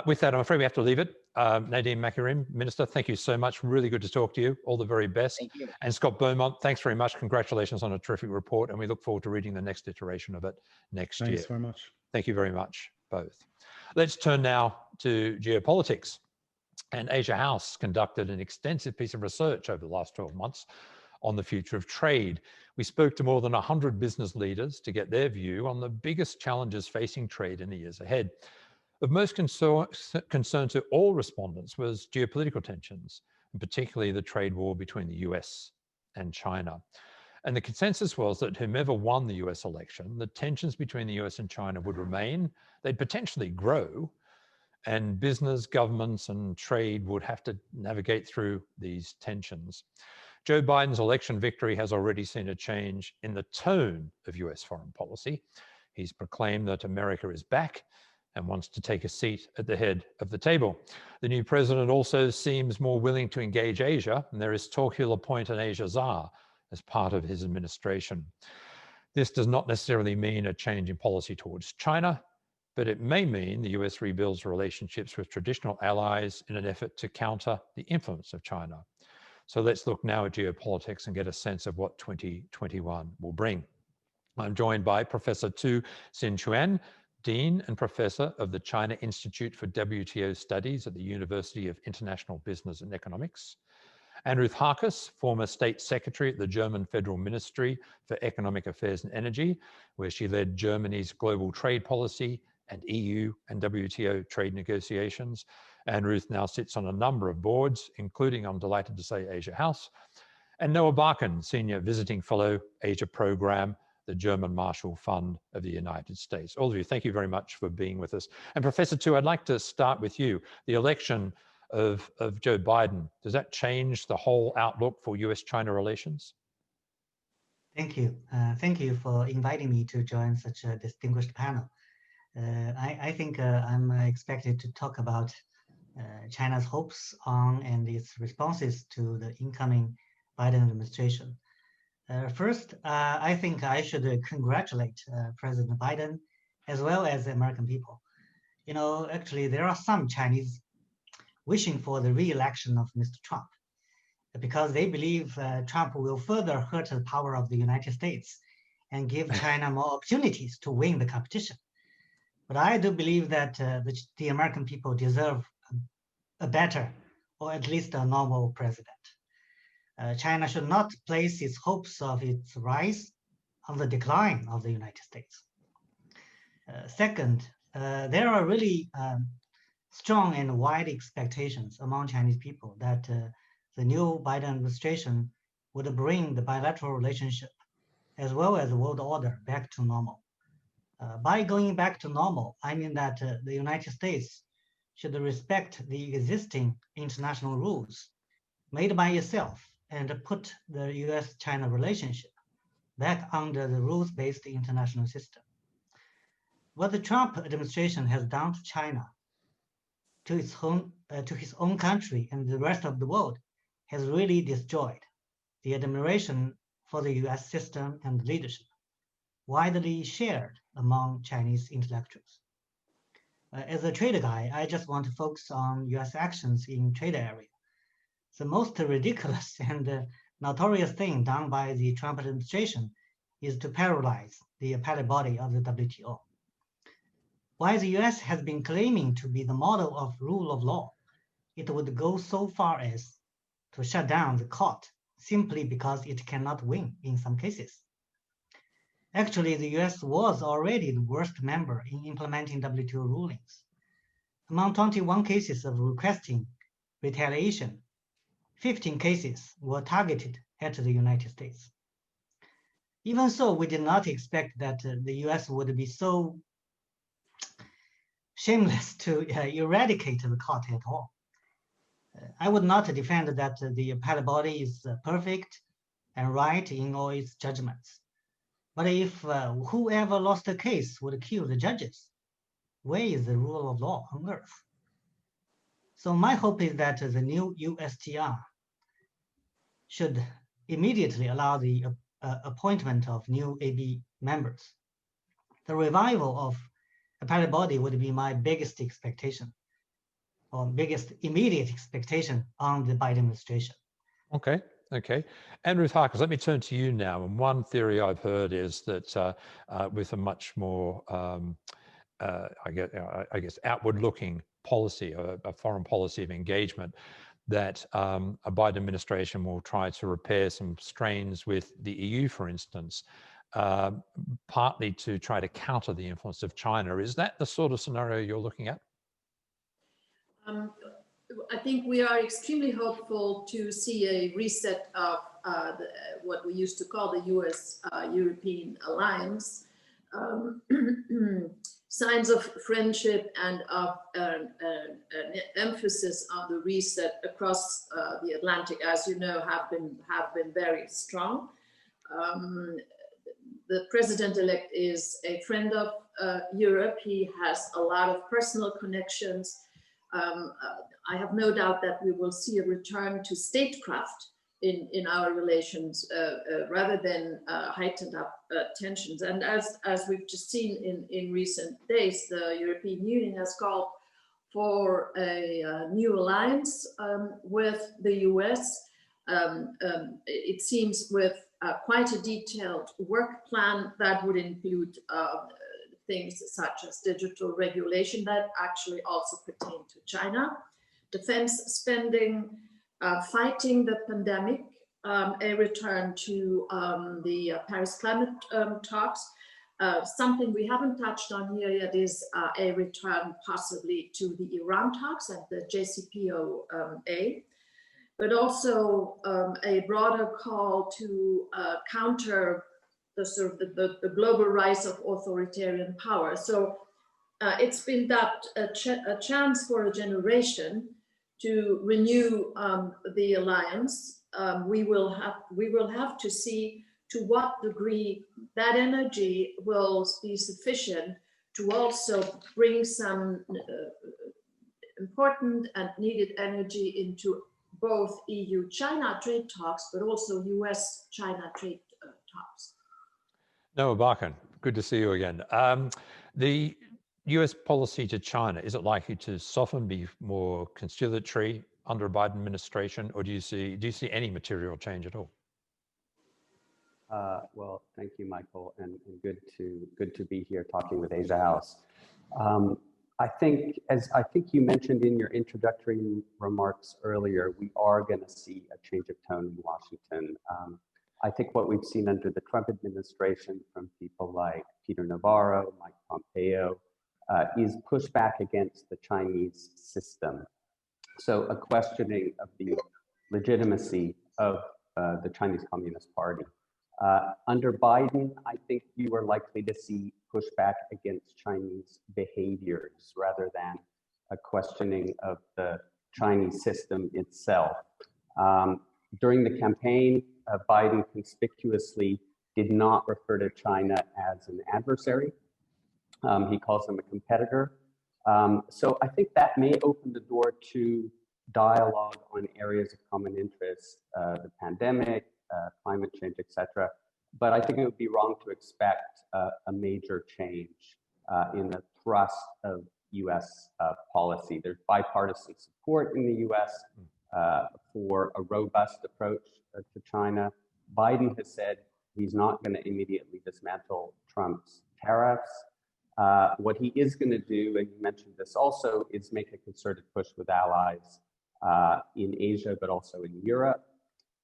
Speaker 1: With that, I'm afraid we have to leave it. Nadine Makarim, Minister, thank you so much. Really good to talk to you. All the very best.
Speaker 6: Thank you.
Speaker 1: And Scott Beaumont, thanks very much. Congratulations on a terrific report, and we look forward to reading the next iteration of it next year.
Speaker 5: Thanks very much.
Speaker 1: Thank you very much, both. Let's turn now to geopolitics. And Asia House conducted an extensive piece of research over the last 12 months on the future of trade. We spoke to more than 100 business leaders to get their view on the biggest challenges facing trade in the years ahead. Of most concern to all respondents was geopolitical tensions, and particularly the trade war between the US and China. And the consensus was that whomever won the US election, the tensions between the US and China would remain, they'd potentially grow, and business, governments, and trade would have to navigate through these tensions. Joe Biden's election victory has already seen a change in the tone of US foreign policy. He's proclaimed that America is back and wants to take a seat at the head of the table. The new president also seems more willing to engage Asia, and there is talk he'll appoint an Asia czar as part of his administration. This does not necessarily mean a change in policy towards China, but it may mean the US rebuilds relationships with traditional allies in an effort to counter the influence of China. So let's look now at geopolitics and get a sense of what 2021 will bring. I'm joined by Professor Tu Xin Chuan, Dean and Professor of the China Institute for WTO Studies at the University of International Business and Economics. And Ruth Harkes, former State Secretary at the German Federal Ministry for Economic Affairs and Energy, where she led Germany's global trade policy and EU and WTO trade negotiations. And Ruth now sits on a number of boards, including, I'm delighted to say, Asia House. And Noah Barkin, Senior Visiting Fellow, Asia Program, the German Marshall Fund of the United States. All of you, thank you very much for being with us. And Professor Tu, I'd like to start with you. The election of Joe Biden, does that change the whole outlook for US-China relations?
Speaker 7: Thank you. Thank you for inviting me to join such a distinguished panel. I think I'm expected to talk about China's hopes on and its responses to the incoming Biden administration. First, I think I should congratulate President Biden as well as the American people. You know, actually, there are some Chinese wishing for the re-election of Mr. Trump because they believe Trump will further hurt the power of the United States and give China more opportunities to win the competition. But I do believe that the American people deserve a better, or at least a normal president. China should not place its hopes of its rise on the decline of the United States. Second, there are really strong and wide expectations among Chinese people that the new Biden administration would bring the bilateral relationship as well as the world order back to normal. By going back to normal, I mean that the United States should respect the existing international rules made by itself and put the US-China relationship back under the rules-based international system. What the Trump administration has done to China, to his own country and the rest of the world, has really destroyed the admiration for the US system and leadership, widely shared among Chinese intellectuals. As a trade guy, I just want to focus on US actions in trade area. The most ridiculous and notorious thing done by the Trump administration is to paralyze the appellate body of the WTO. While the US has been claiming to be the model of rule of law, it would go so far as to shut down the court simply because it cannot win in some cases. Actually, the US was already the worst member in implementing WTO rulings. Among 21 cases of requesting retaliation, 15 cases were targeted at the United States. Even so, we did not expect that the US would be so shameless to eradicate the court at all. I would not defend that the appellate body is perfect and right in all its judgments. But if whoever lost the case would kill the judges, where is the rule of law on earth? So my hope is that the new USTR should immediately allow the appointment of new AB members. The revival of appellate body would be my biggest expectation, or biggest immediate expectation on the Biden administration.
Speaker 1: Okay. And Ruth Harkes, let me turn to you now. And one theory I've heard is that with a much more, I guess, outward-looking policy, a foreign policy of engagement, that a Biden administration will try to repair some strains with the EU, for instance, partly to try to counter the influence of China. Is that the sort of scenario you're looking at?
Speaker 8: I think we are extremely hopeful to see a reset of what we used to call the US-European alliance. Signs of friendship and of an emphasis on the reset across the Atlantic, as you know, have been very strong. The president-elect is a friend of Europe. He has a lot of personal connections. I have no doubt that we will see a return to statecraft in our relations rather than heightened up tensions. And as we've just seen in recent days, the European Union has called for a new alliance with the US. It seems with quite a detailed work plan that would include things such as digital regulation that actually also pertain to China, defense spending, fighting the pandemic, a return to the Paris climate talks. Something we haven't touched on here yet is a return possibly to the Iran talks and the JCPOA, but also a broader call to counter the sort of the global rise of authoritarian power. So it's been dubbed a chance for a generation to renew the alliance. We will have to see to what degree that energy will be sufficient to also bring some important and needed energy into both EU-China trade talks, but also US-China trade talks.
Speaker 1: Noah Barkan, good to see you again. The US policy to China, is it likely to soften, be more conciliatory under a Biden administration, or do you see any material change at all?
Speaker 9: Well, thank you, Michael, and good to be here talking with Asia House. I think you mentioned in your introductory remarks earlier, we are going to see a change of tone in Washington. I think what we've seen under the Trump administration from people like Peter Navarro, Mike Pompeo, is pushback against the Chinese system. So a questioning of the legitimacy of the Chinese Communist Party. Under Biden, I think you are likely to see pushback against Chinese behaviors rather than a questioning of the Chinese system itself. During the campaign, Biden conspicuously did not refer to China as an adversary. He calls them a competitor. So I think that may open the door to dialogue on areas of common interest, the pandemic, climate change, etc. But I think it would be wrong to expect a major change in the thrust of US policy. There's bipartisan support in the US for a robust approach to China. Biden has said he's not going to immediately dismantle Trump's tariffs. What he is going to do, and you mentioned this also, is make a concerted push with allies in Asia, but also in Europe.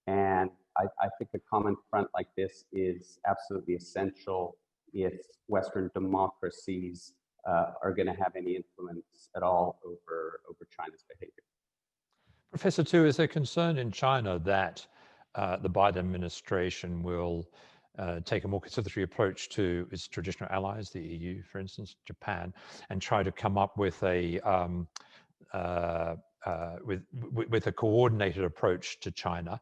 Speaker 9: And I think a common front like this is absolutely essential if Western democracies are going to have any influence at all over China's behavior.
Speaker 1: Professor Tu, is there concern in China that the Biden administration will take a more conciliatory approach to its traditional allies, the EU, for instance, Japan, and try to come up with a with a coordinated approach to China?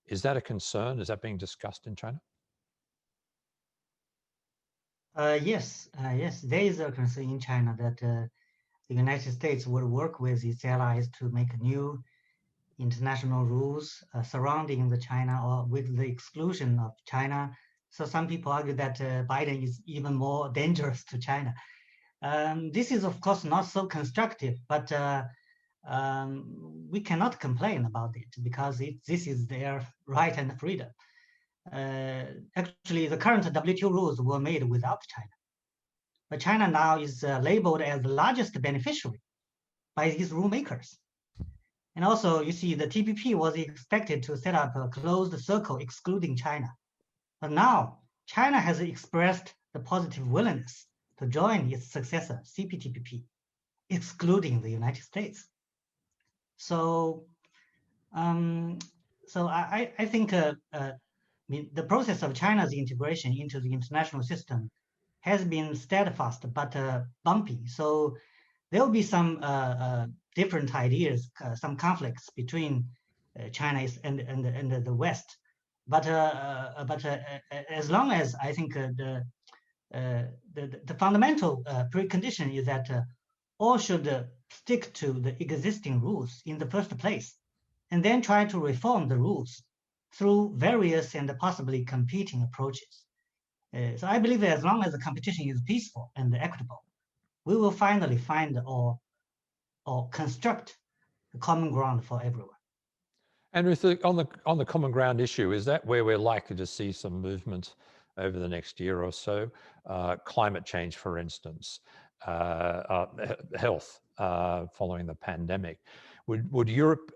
Speaker 1: Is that a concern? Is that being discussed in China?
Speaker 7: Yes, there is a concern in China that the United States will work with its allies to make new international rules surrounding the China or with the exclusion of China. So some people argue that Biden is even more dangerous to China. This is, of course, not so constructive, but we cannot complain about it because this is their right and freedom. Actually, the current WTO rules were made without China. But China now is labeled as the largest beneficiary by these rule makers. And also, you see, the TPP was expected to set up a closed circle excluding China. But now, China has expressed the positive willingness to join its successor, CPTPP, excluding the United States. So, I think the process of China's integration into the international system has been steadfast but bumpy. So there will be some different ideas, some conflicts between China and the West. But as long as I think the fundamental precondition is that all should stick to the existing rules in the first place, and then try to reform the rules through various and possibly competing approaches. So I believe that as long as the competition is peaceful and equitable, we will finally find or construct a common ground for everyone.
Speaker 1: And on the common ground issue, is that where we're likely to see some movement over the next year or so? Climate change, for instance, health following the pandemic. Would Europe,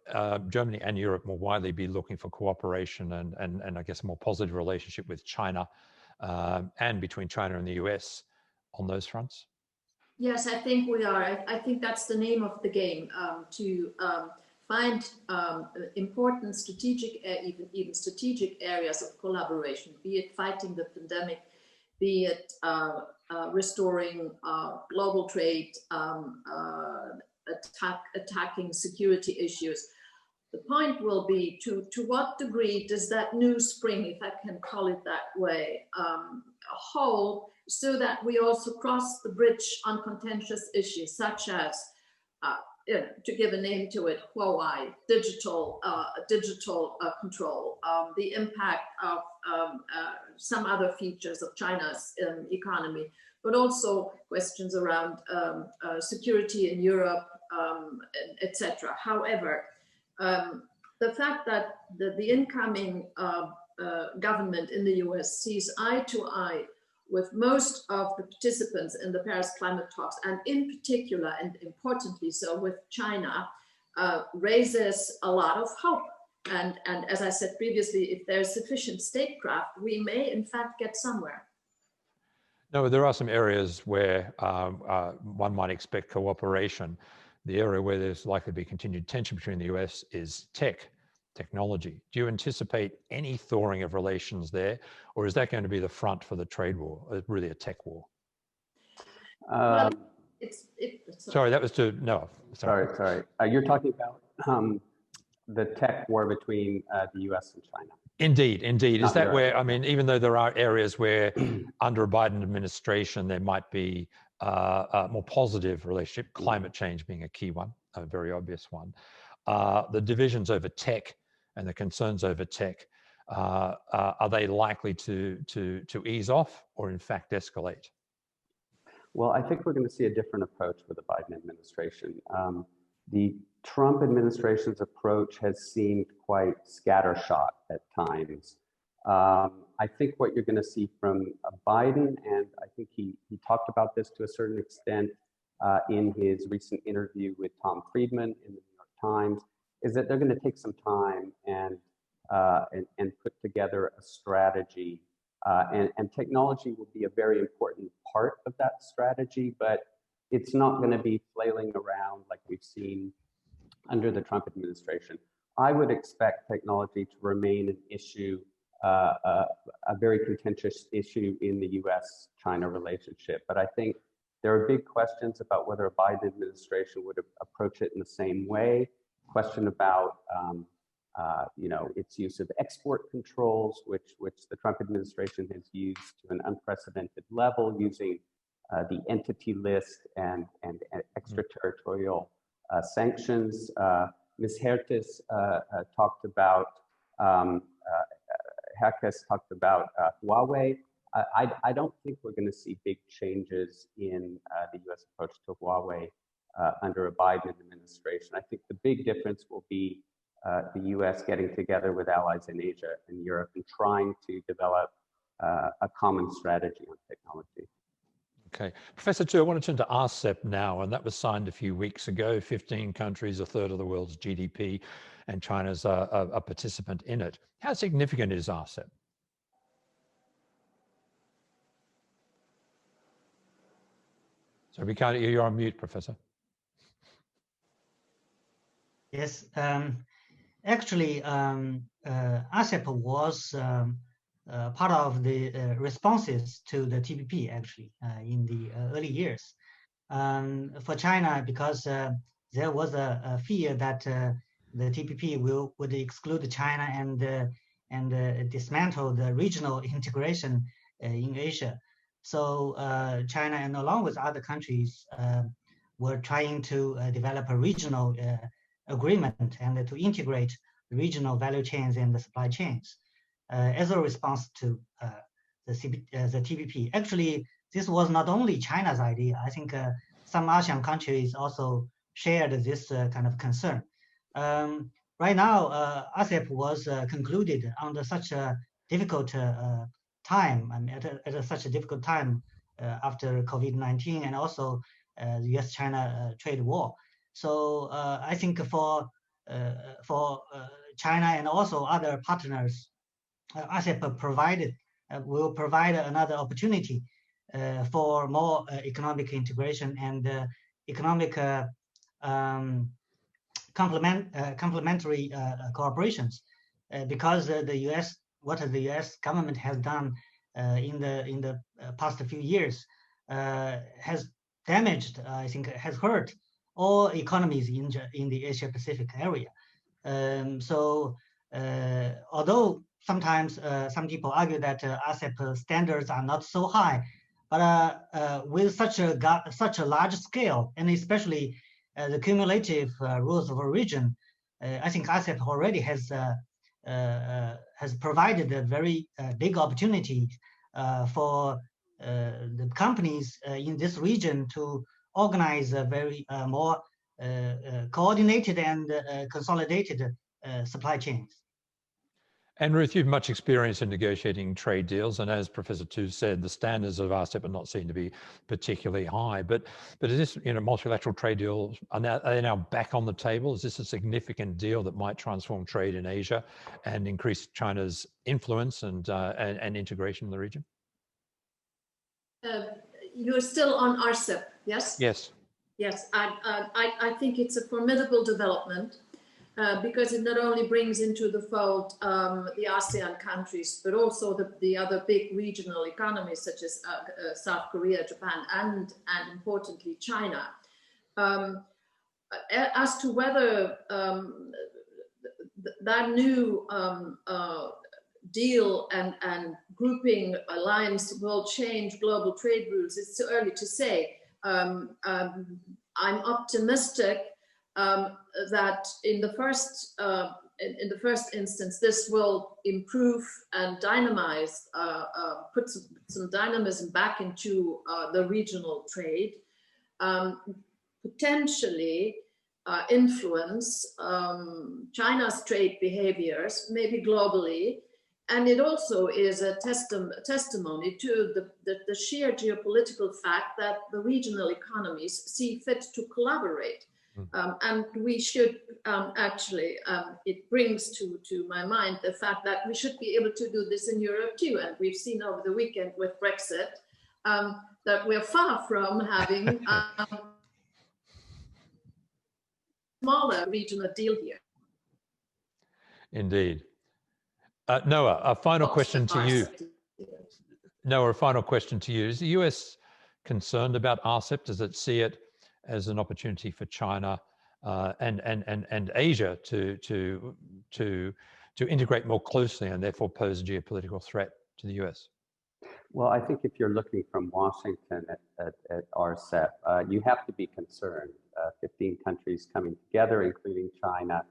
Speaker 1: Germany and Europe more widely be looking for cooperation and I guess a more positive relationship with China and between China and the US on those fronts?
Speaker 8: Yes, I think we are. I think that's the name of the game, to find important strategic, even strategic areas of collaboration, be it fighting the pandemic, be it restoring global trade, attacking security issues. The point will be to what degree does that new spring, if I can call it that way, hold, so that we also cross the bridge on contentious issues such as, to give a name to it, Huawei, digital control, the impact of some other features of China's economy, but also questions around security in Europe, etc. However, the fact that the incoming government in the US sees eye to eye with most of the participants in the Paris climate talks, and in particular, and importantly so, with China, raises a lot of hope. And as I said previously, if there's sufficient statecraft, we may in fact get somewhere.
Speaker 1: No, there are some areas where one might expect cooperation. The area where there's likely to be continued tension between the US is technology. Do you anticipate any thawing of relations there, or is that going to be the front for the trade war, really a tech war?
Speaker 8: Well,
Speaker 1: sorry, that was to no.
Speaker 9: Sorry. You're talking about the tech war between the US and China.
Speaker 1: Indeed. Is that where, I mean, even though there are areas where under a Biden administration, there might be a more positive relationship, climate change being a key one, a very obvious one. The divisions over tech and the concerns over tech, are they likely to ease off or in fact escalate?
Speaker 9: Well, I think we're going to see a different approach with the Biden administration. The Trump administration's approach has seemed quite scattershot at times. I think what you're going to see from Biden, and I think he talked about this to a certain extent in his recent interview with Tom Friedman in the New York Times, is that they're going to take some time and put together a strategy. And technology will be a very important part of that strategy, but it's not going to be flailing around like we've seen under the Trump administration. I would expect technology to remain an issue, a very contentious issue in the US-China relationship. But I think there are big questions about whether a Biden administration would approach it in the same way. Question about its use of export controls, which the Trump administration has used to an unprecedented level, using the entity list and extraterritorial sanctions. Ms. Hertes talked about, Huawei. I don't think we're going to see big changes in the US approach to Huawei under a Biden administration. I think the big difference will be the US getting together with allies in Asia and Europe and trying to develop a common strategy on technology.
Speaker 1: Okay. Professor Tu, I want to turn to RCEP now, and that was signed a few weeks ago. 15 countries, a third of the world's GDP, and China's a participant in it. How significant is RCEP? So we can't hear you on mute, Professor.
Speaker 7: Yes, actually, RCEP was part of the responses to the TPP, actually, in the early years. For China, because there was a fear that the TPP would exclude China and dismantle the regional integration in Asia. So China, and along with other countries, were trying to develop a regional agreement and to integrate regional value chains and the supply chains as a response to the TPP. Actually, this was not only China's idea. I think some ASEAN countries also shared this kind of concern. Right now, RCEP was concluded under such a difficult time, I mean, at such a difficult time after COVID-19 and also the US-China trade war. So I think for China and also other partners, RCEP will provide another opportunity for more economic integration and economic complementary cooperations, because what the U.S. government has done in the past few years has damaged, I think, has hurt all economies in the Asia Pacific area. So although sometimes some people argue that RCEP standards are not so high, but with such a large scale, and especially the cumulative rules of origin, I think RCEP already has provided a very big opportunity for the companies in this region to organize a very more coordinated and consolidated supply chains.
Speaker 1: And Ruth, you've much experience in negotiating trade deals, and as Professor Tu said, the standards of RCEP are not seen to be particularly high. But is this, multilateral trade deals, are they now back on the table? Is this a significant deal that might transform trade in Asia and increase China's influence and integration in the region?
Speaker 8: You're still on RCEP, yes?
Speaker 1: Yes.
Speaker 8: Yes, I think it's a formidable development. Because it not only brings into the fold the ASEAN countries, but also the other big regional economies such as South Korea, Japan, and importantly China. As to whether that new deal and grouping alliance will change global trade rules, it's too early to say. I'm optimistic that in the first instance, this will improve and dynamize, put some dynamism back into the regional trade, potentially influence China's trade behaviors, maybe globally. And it also is a testimony to the sheer geopolitical fact that the regional economies see fit to collaborate. And we should actually, it brings to my mind the fact that we should be able to do this in Europe too. And we've seen over the weekend with Brexit that we're far from having a smaller regional deal here.
Speaker 1: Indeed. Noah, a final question to you. Noah, a final question to you. Is the US concerned about RCEP? Does it see it as an opportunity for China and Asia to integrate more closely and therefore pose a geopolitical threat to the US?
Speaker 9: Well, I think if you're looking from Washington at RCEP, you have to be concerned. 15 countries coming together, including China.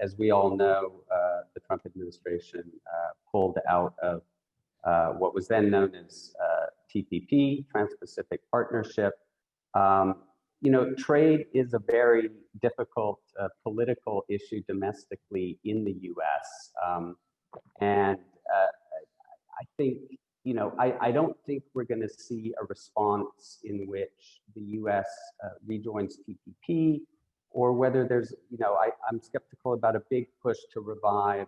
Speaker 9: As we all know, the Trump administration pulled out of what was then known as TPP, Trans-Pacific Partnership. Trade is a very difficult political issue domestically in the U.S. And I think, I don't think we're going to see a response in which the U.S. rejoins TPP, or whether there's, I'm skeptical about a big push to revive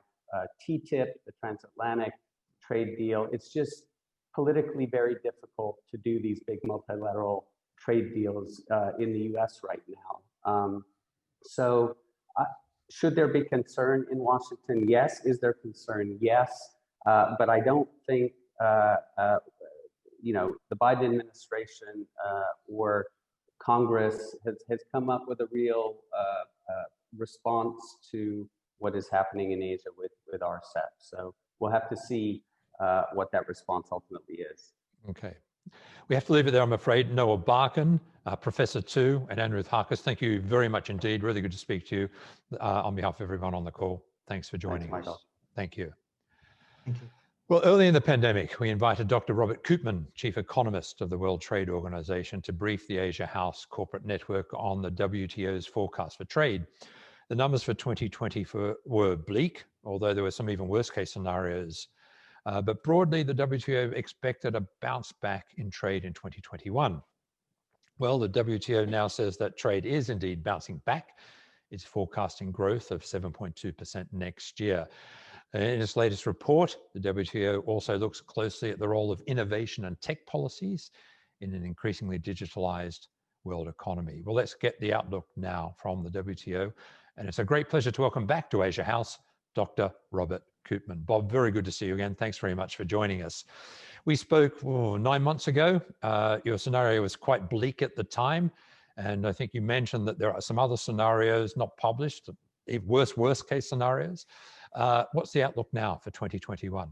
Speaker 9: TTIP, the transatlantic trade deal. It's just politically very difficult to do these big multilateral trade deals in the US right now. So should there be concern in Washington? Yes. Is there concern? Yes. But I don't think, the Biden administration or Congress has come up with a real response to what is happening in Asia with RCEP. So we'll have to see what that response ultimately is.
Speaker 1: Okay. We have to leave it there, I'm afraid. Noah Barkan, Professor Tu and Andrew Harkis, thank you very much indeed. Really good to speak to you on behalf of everyone on the call. Thanks for joining us. Thank you.
Speaker 7: Thank you.
Speaker 1: Well, early in the pandemic, we invited Dr. Robert Koopman, Chief Economist of the World Trade Organization, to brief the Asia House corporate network on the WTO's forecast for trade. The numbers for 2020 were bleak, although there were some even worse case scenarios. But broadly, the WTO expected a bounce back in trade in 2021. Well, the WTO now says that trade is indeed bouncing back. It's forecasting growth of 7.2% next year. In its latest report, the WTO also looks closely at the role of innovation and tech policies in an increasingly digitalized world economy. Well, let's get the outlook now from the WTO. And it's a great pleasure to welcome back to Asia House, Dr. Robert Koopman. Bob, very good to see you again. Thanks very much for joining us. We spoke 9 months ago. Your scenario was quite bleak at the time. And I think you mentioned that there are some other scenarios not published, worst case scenarios. What's the outlook now for 2021?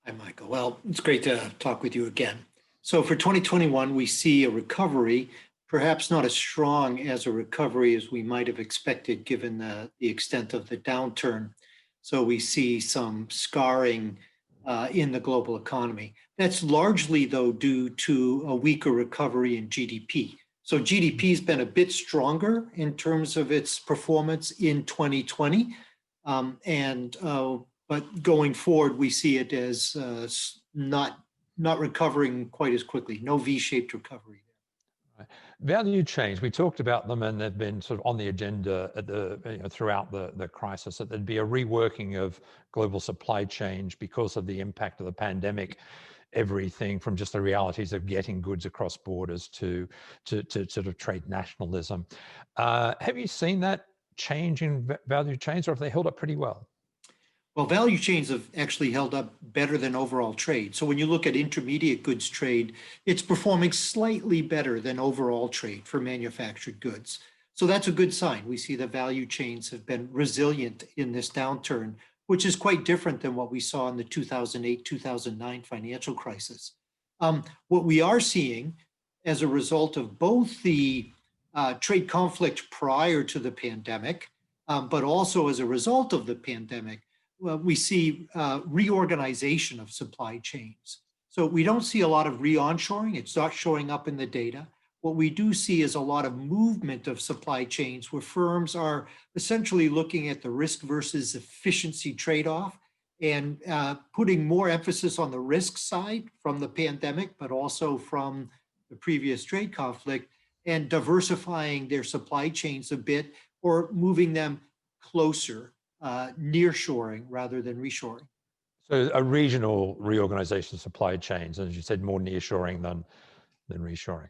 Speaker 10: Hi, Michael. Well, it's great to talk with you again. So for 2021, we see a recovery, perhaps not as strong as a recovery as we might have expected given the extent of the downturn. So we see some scarring in the global economy. That's largely, though, due to a weaker recovery in GDP. So GDP has been a bit stronger in terms of its performance in 2020. But going forward, we see it as not recovering quite as quickly, no V-shaped recovery.
Speaker 1: Right. Value chains, we talked about them and they've been sort of on the agenda at throughout the crisis, that there'd be a reworking of global supply chains because of the impact of the pandemic. Everything from just the realities of getting goods across borders to sort of trade nationalism. Have you seen that change in value chains, or have they held up pretty well?
Speaker 10: Well, value chains have actually held up better than overall trade. So when you look at intermediate goods trade, it's performing slightly better than overall trade for manufactured goods. So that's a good sign. We see the value chains have been resilient in this downturn, which is quite different than what we saw in the 2008-2009 financial crisis. What we are seeing as a result of both the trade conflict prior to the pandemic, but also as a result of the pandemic, we see reorganization of supply chains. So we don't see a lot of re-onshoring. It's not showing up in the data. What we do see is a lot of movement of supply chains where firms are essentially looking at the risk versus efficiency trade-off and putting more emphasis on the risk side from the pandemic, but also from the previous trade conflict, and diversifying their supply chains a bit or moving them closer, nearshoring rather than reshoring.
Speaker 1: So a regional reorganization of supply chains, and as you said, more nearshoring than reshoring.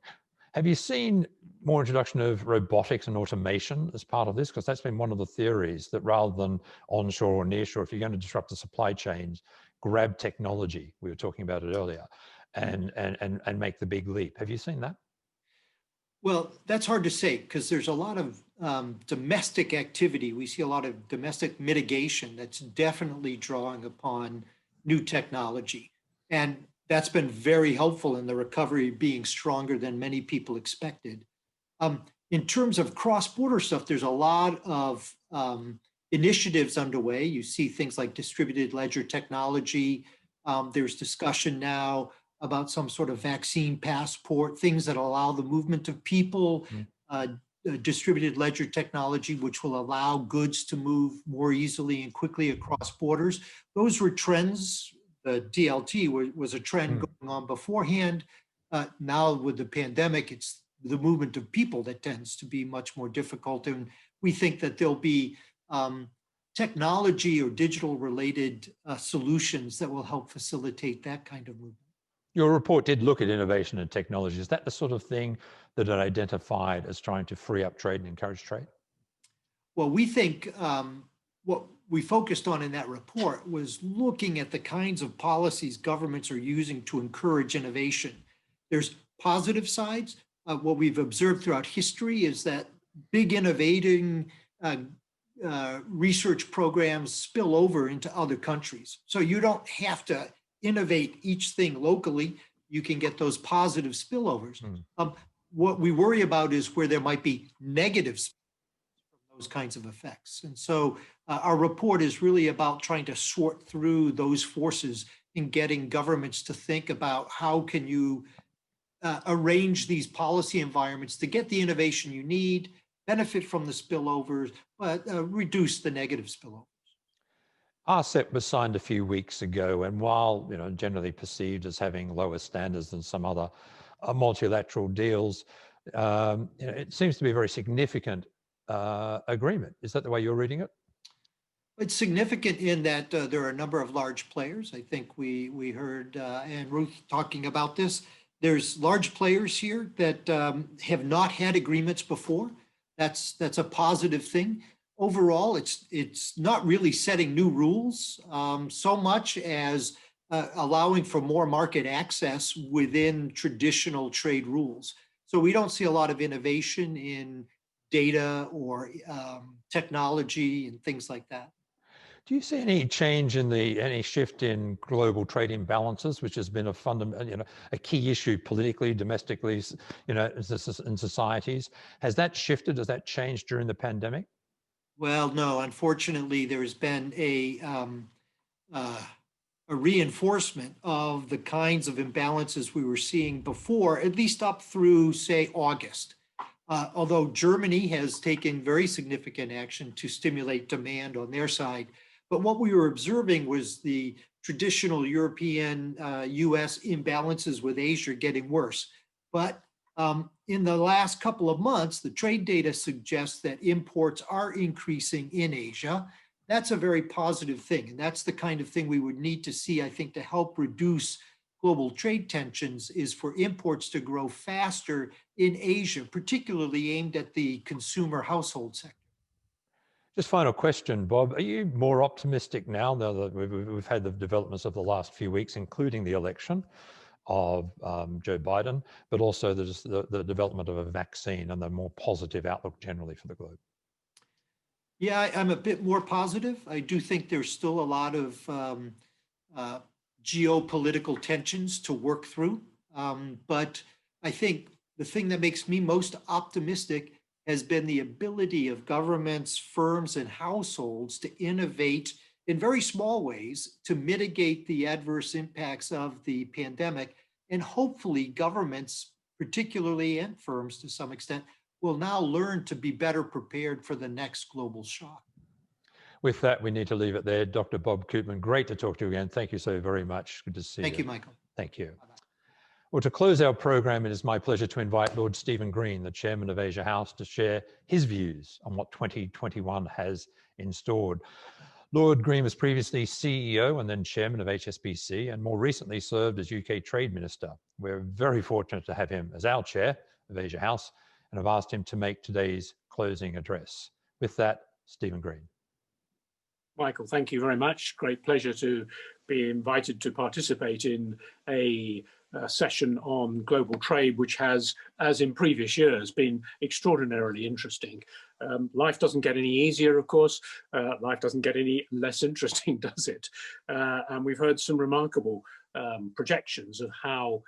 Speaker 1: Have you seen more introduction of robotics and automation as part of this? Because that's been one of the theories, that rather than onshore or nearshore, if you're going to disrupt the supply chains, grab technology, we were talking about it earlier, and make the big leap. Have you seen that?
Speaker 10: Well, that's hard to say because there's a lot of domestic activity. We see a lot of domestic mitigation that's definitely drawing upon new technology. And that's been very helpful in the recovery being stronger than many people expected. In terms of cross-border stuff, there's a lot of initiatives underway. You see things like distributed ledger technology. There's discussion now about some sort of vaccine passport, things that allow the movement of people, distributed ledger technology, which will allow goods to move more easily and quickly across borders. Those were trends. The DLT was a trend going on beforehand. Now with the pandemic, it's the movement of people that tends to be much more difficult. And we think that there'll be technology or digital related solutions that will help facilitate that kind of movement.
Speaker 1: Your report did look at innovation and technology. Is that the sort of thing that it identified as trying to free up trade and encourage trade?
Speaker 10: Well, we think what we focused on in that report was looking at the kinds of policies governments are using to encourage innovation. There's positive sides. What we've observed throughout history is that big innovating research programs spill over into other countries. So you don't have to innovate each thing locally. You can get those positive spillovers. what we worry about is where there might be negatives from those kinds of effects. And so our report is really about trying to sort through those forces in getting governments to think about how can you arrange these policy environments to get the innovation you need, benefit from the spillovers, but reduce the negative spillovers.
Speaker 1: RCEP was signed a few weeks ago, and while generally perceived as having lower standards than some other multilateral deals, it seems to be a very significant agreement. Is that the way you're reading it?
Speaker 10: It's significant in that there are a number of large players. I think we heard Anne Ruth talking about this. There's large players here that have not had agreements before. That's a positive thing. Overall, it's not really setting new rules so much as allowing for more market access within traditional trade rules. So we don't see a lot of innovation in data or technology and things like that.
Speaker 1: Do you see any change in any shift in global trade imbalances, which has been a fundamental, a key issue politically, domestically, in societies? Has that shifted? Has that changed during the pandemic?
Speaker 10: Well, no. Unfortunately, there's been a reinforcement of the kinds of imbalances we were seeing before, at least up through, say, August. Although Germany has taken very significant action to stimulate demand on their side. But what we were observing was the traditional European, US imbalances with Asia getting worse. But in the last couple of months, the trade data suggests that imports are increasing in Asia. That's a very positive thing. And that's the kind of thing we would need to see, I think, to help reduce global trade tensions, is for imports to grow faster in Asia, particularly aimed at the consumer household sector.
Speaker 1: Just final question, Bob. Are you more optimistic now that we've had the developments of the last few weeks, including the election of Joe Biden, but also the development of a vaccine and the more positive outlook generally for the globe?
Speaker 10: Yeah, I'm a bit more positive. I do think there's still a lot of geopolitical tensions to work through. But I think the thing that makes me most optimistic has been the ability of governments, firms, and households to innovate in very small ways to mitigate the adverse impacts of the pandemic. And hopefully governments, particularly, and firms to some extent, will now learn to be better prepared for the next global shock.
Speaker 1: With that, we need to leave it there. Dr. Bob Koopman, great to talk to you again. Thank you so very much. Good to see you.
Speaker 10: Thank you, Michael.
Speaker 1: Thank you.
Speaker 10: Bye-bye.
Speaker 1: Well, to close our program, it is my pleasure to invite Lord Stephen Green, the Chairman of Asia House, to share his views on what 2021 has in store. Lord Green was previously CEO and then Chairman of HSBC, and more recently served as UK Trade Minister. We're very fortunate to have him as our Chair of Asia House, and I've asked him to make today's closing address. With that, Stephen Green.
Speaker 11: Michael, thank you very much. Great pleasure to be invited to participate in a session on global trade, which has, as in previous years, been extraordinarily interesting. Life doesn't get any easier, of course. Life doesn't get any less interesting, does it? And we've heard some remarkable projections of how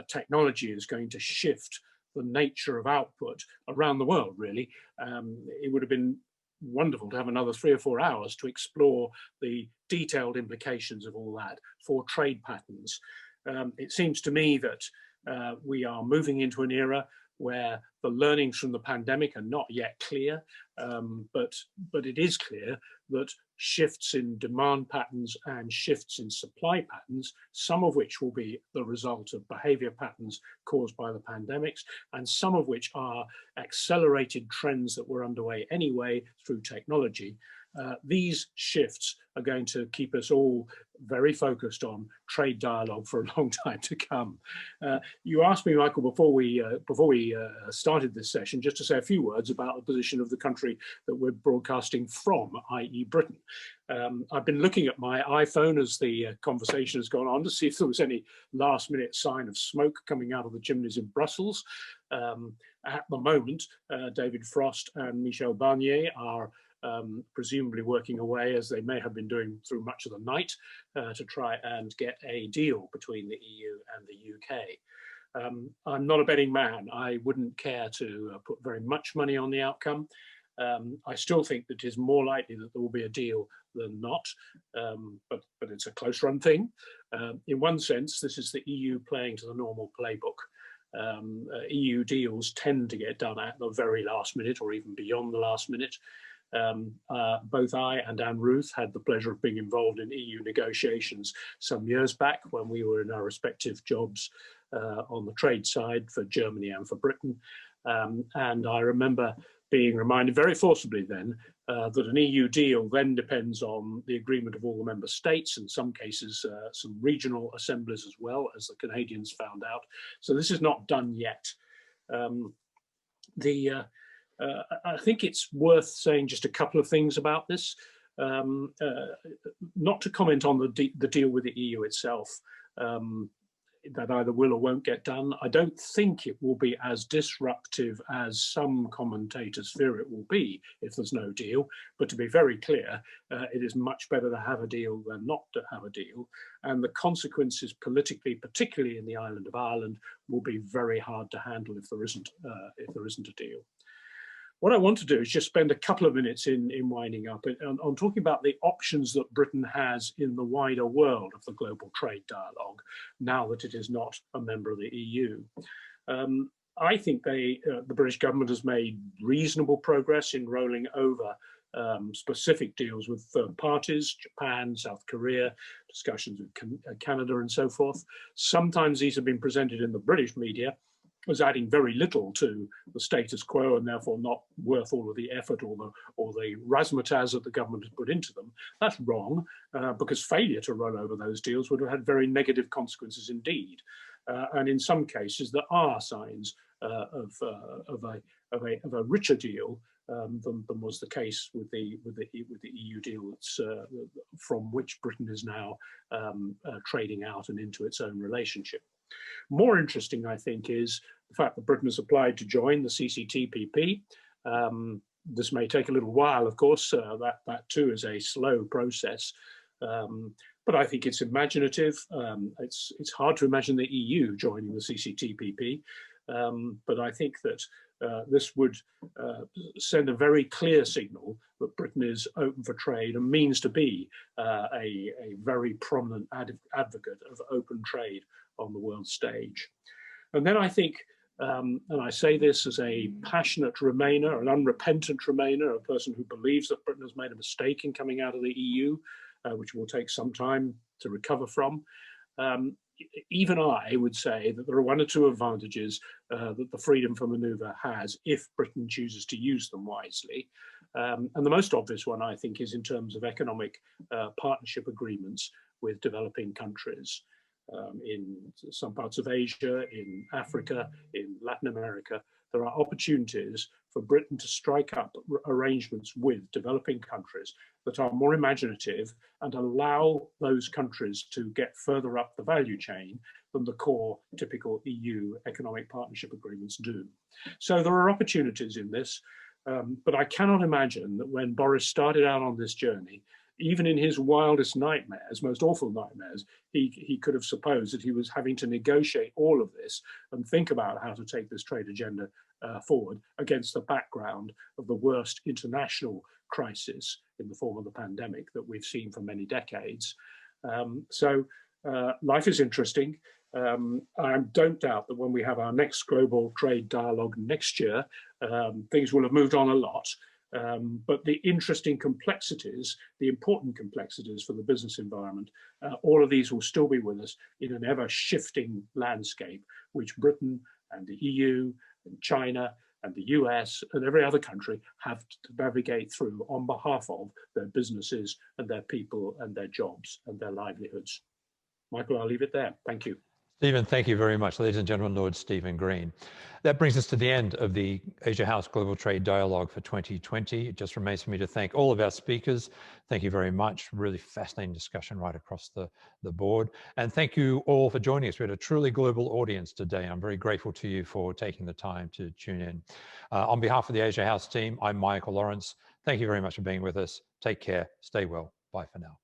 Speaker 11: technology is going to shift the nature of output around the world, really. It would have been wonderful to have another 3 or 4 hours to explore the detailed implications of all that for trade patterns. It seems to me that we are moving into an era where the learnings from the pandemic are not yet clear, but it is clear that shifts in demand patterns and shifts in supply patterns, some of which will be the result of behavior patterns caused by the pandemics, and some of which are accelerated trends that were underway anyway through technology. These shifts are going to keep us all very focused on trade dialogue for a long time to come. You asked me, Michael, before we started this session, just to say a few words about the position of the country that we're broadcasting from, i.e. Britain. I've been looking at my iPhone as the conversation has gone on to see if there was any last minute sign of smoke coming out of the chimneys in Brussels. At the moment, David Frost and Michel Barnier are presumably working away, as they may have been doing through much of the night, to try and get a deal between the EU and the UK. I'm not a betting man. I wouldn't care to put very much money on the outcome. I still think that it is more likely that there will be a deal than not, but it's a close run thing. In one sense, this is the EU playing to the normal playbook. EU deals tend to get done at the very last minute or even beyond the last minute. Both I and Anne Ruth had the pleasure of being involved in EU negotiations some years back when we were in our respective jobs on the trade side for Germany and for Britain. And I remember being reminded very forcibly then that an EU deal then depends on the agreement of all the member states, in some cases some regional assemblies as well, as the Canadians found out. So this is not done yet. I think it's worth saying just a couple of things about this. Not to comment on the deal with the EU itself, that either will or won't get done. I don't think it will be as disruptive as some commentators fear it will be if there's no deal. But to be very clear, it is much better to have a deal than not to have a deal. And the consequences politically, particularly in the island of Ireland, will be very hard to handle if there isn't a deal. What I want to do is just spend a couple of minutes in winding up on talking about the options that Britain has in the wider world of the global trade dialogue, now that it is not a member of the EU. I think the British government has made reasonable progress in rolling over specific deals with third parties, Japan, South Korea, discussions with Canada and so forth. Sometimes these have been presented in the British media as adding very little to the status quo and therefore not worth all of the effort or the razzmatazz that the government has put into them. That's wrong, because failure to roll over those deals would have had very negative consequences indeed. And in some cases, there are signs of a richer deal than was the case with the EU deal that's, from which Britain is now trading out and into its own relationship. More interesting, I think, is the fact that Britain has applied to join the CCTPP. This may take a little while, of course, that too is a slow process, but I think it's imaginative. It's hard to imagine the EU joining the CCTPP, but I think that this would send a very clear signal that Britain is open for trade and means to be a very prominent advocate of open trade on the world stage. And then I think, and I say this as a passionate Remainer, an unrepentant Remainer, a person who believes that Britain has made a mistake in coming out of the EU, which will take some time to recover from. Even I would say that there are one or two advantages that the freedom for manoeuvre has if Britain chooses to use them wisely. And the most obvious one, I think, is in terms of economic partnership agreements with developing countries. In some parts of Asia, in Africa, in Latin America, there are opportunities for Britain to strike up arrangements with developing countries that are more imaginative and allow those countries to get further up the value chain than the core typical EU economic partnership agreements do. So there are opportunities in this, but I cannot imagine that when Boris started out on this journey, even in his wildest nightmares, most awful nightmares, he could have supposed that he was having to negotiate all of this and think about how to take this trade agenda forward against the background of the worst international crisis in the form of the pandemic that we've seen for many decades. So life is interesting. I don't doubt that when we have our next global trade dialogue next year, things will have moved on a lot. But the interesting complexities, the important complexities for the business environment, all of these will still be with us in an ever-shifting landscape, which Britain and the EU and China and the US and every other country have to navigate through on behalf of their businesses and their people and their jobs and their livelihoods. Michael, I'll leave it there. Thank you.
Speaker 1: Stephen, thank you very much. Ladies and gentlemen, Lord Stephen Green. That brings us to the end of the Asia House Global Trade Dialogue for 2020. It just remains for me to thank all of our speakers. Thank you very much. Really fascinating discussion right across the board. And thank you all for joining us. We had a truly global audience today. I'm very grateful to you for taking the time to tune in. On behalf of the Asia House team, I'm Michael Lawrence. Thank you very much for being with us. Take care. Stay well. Bye for now.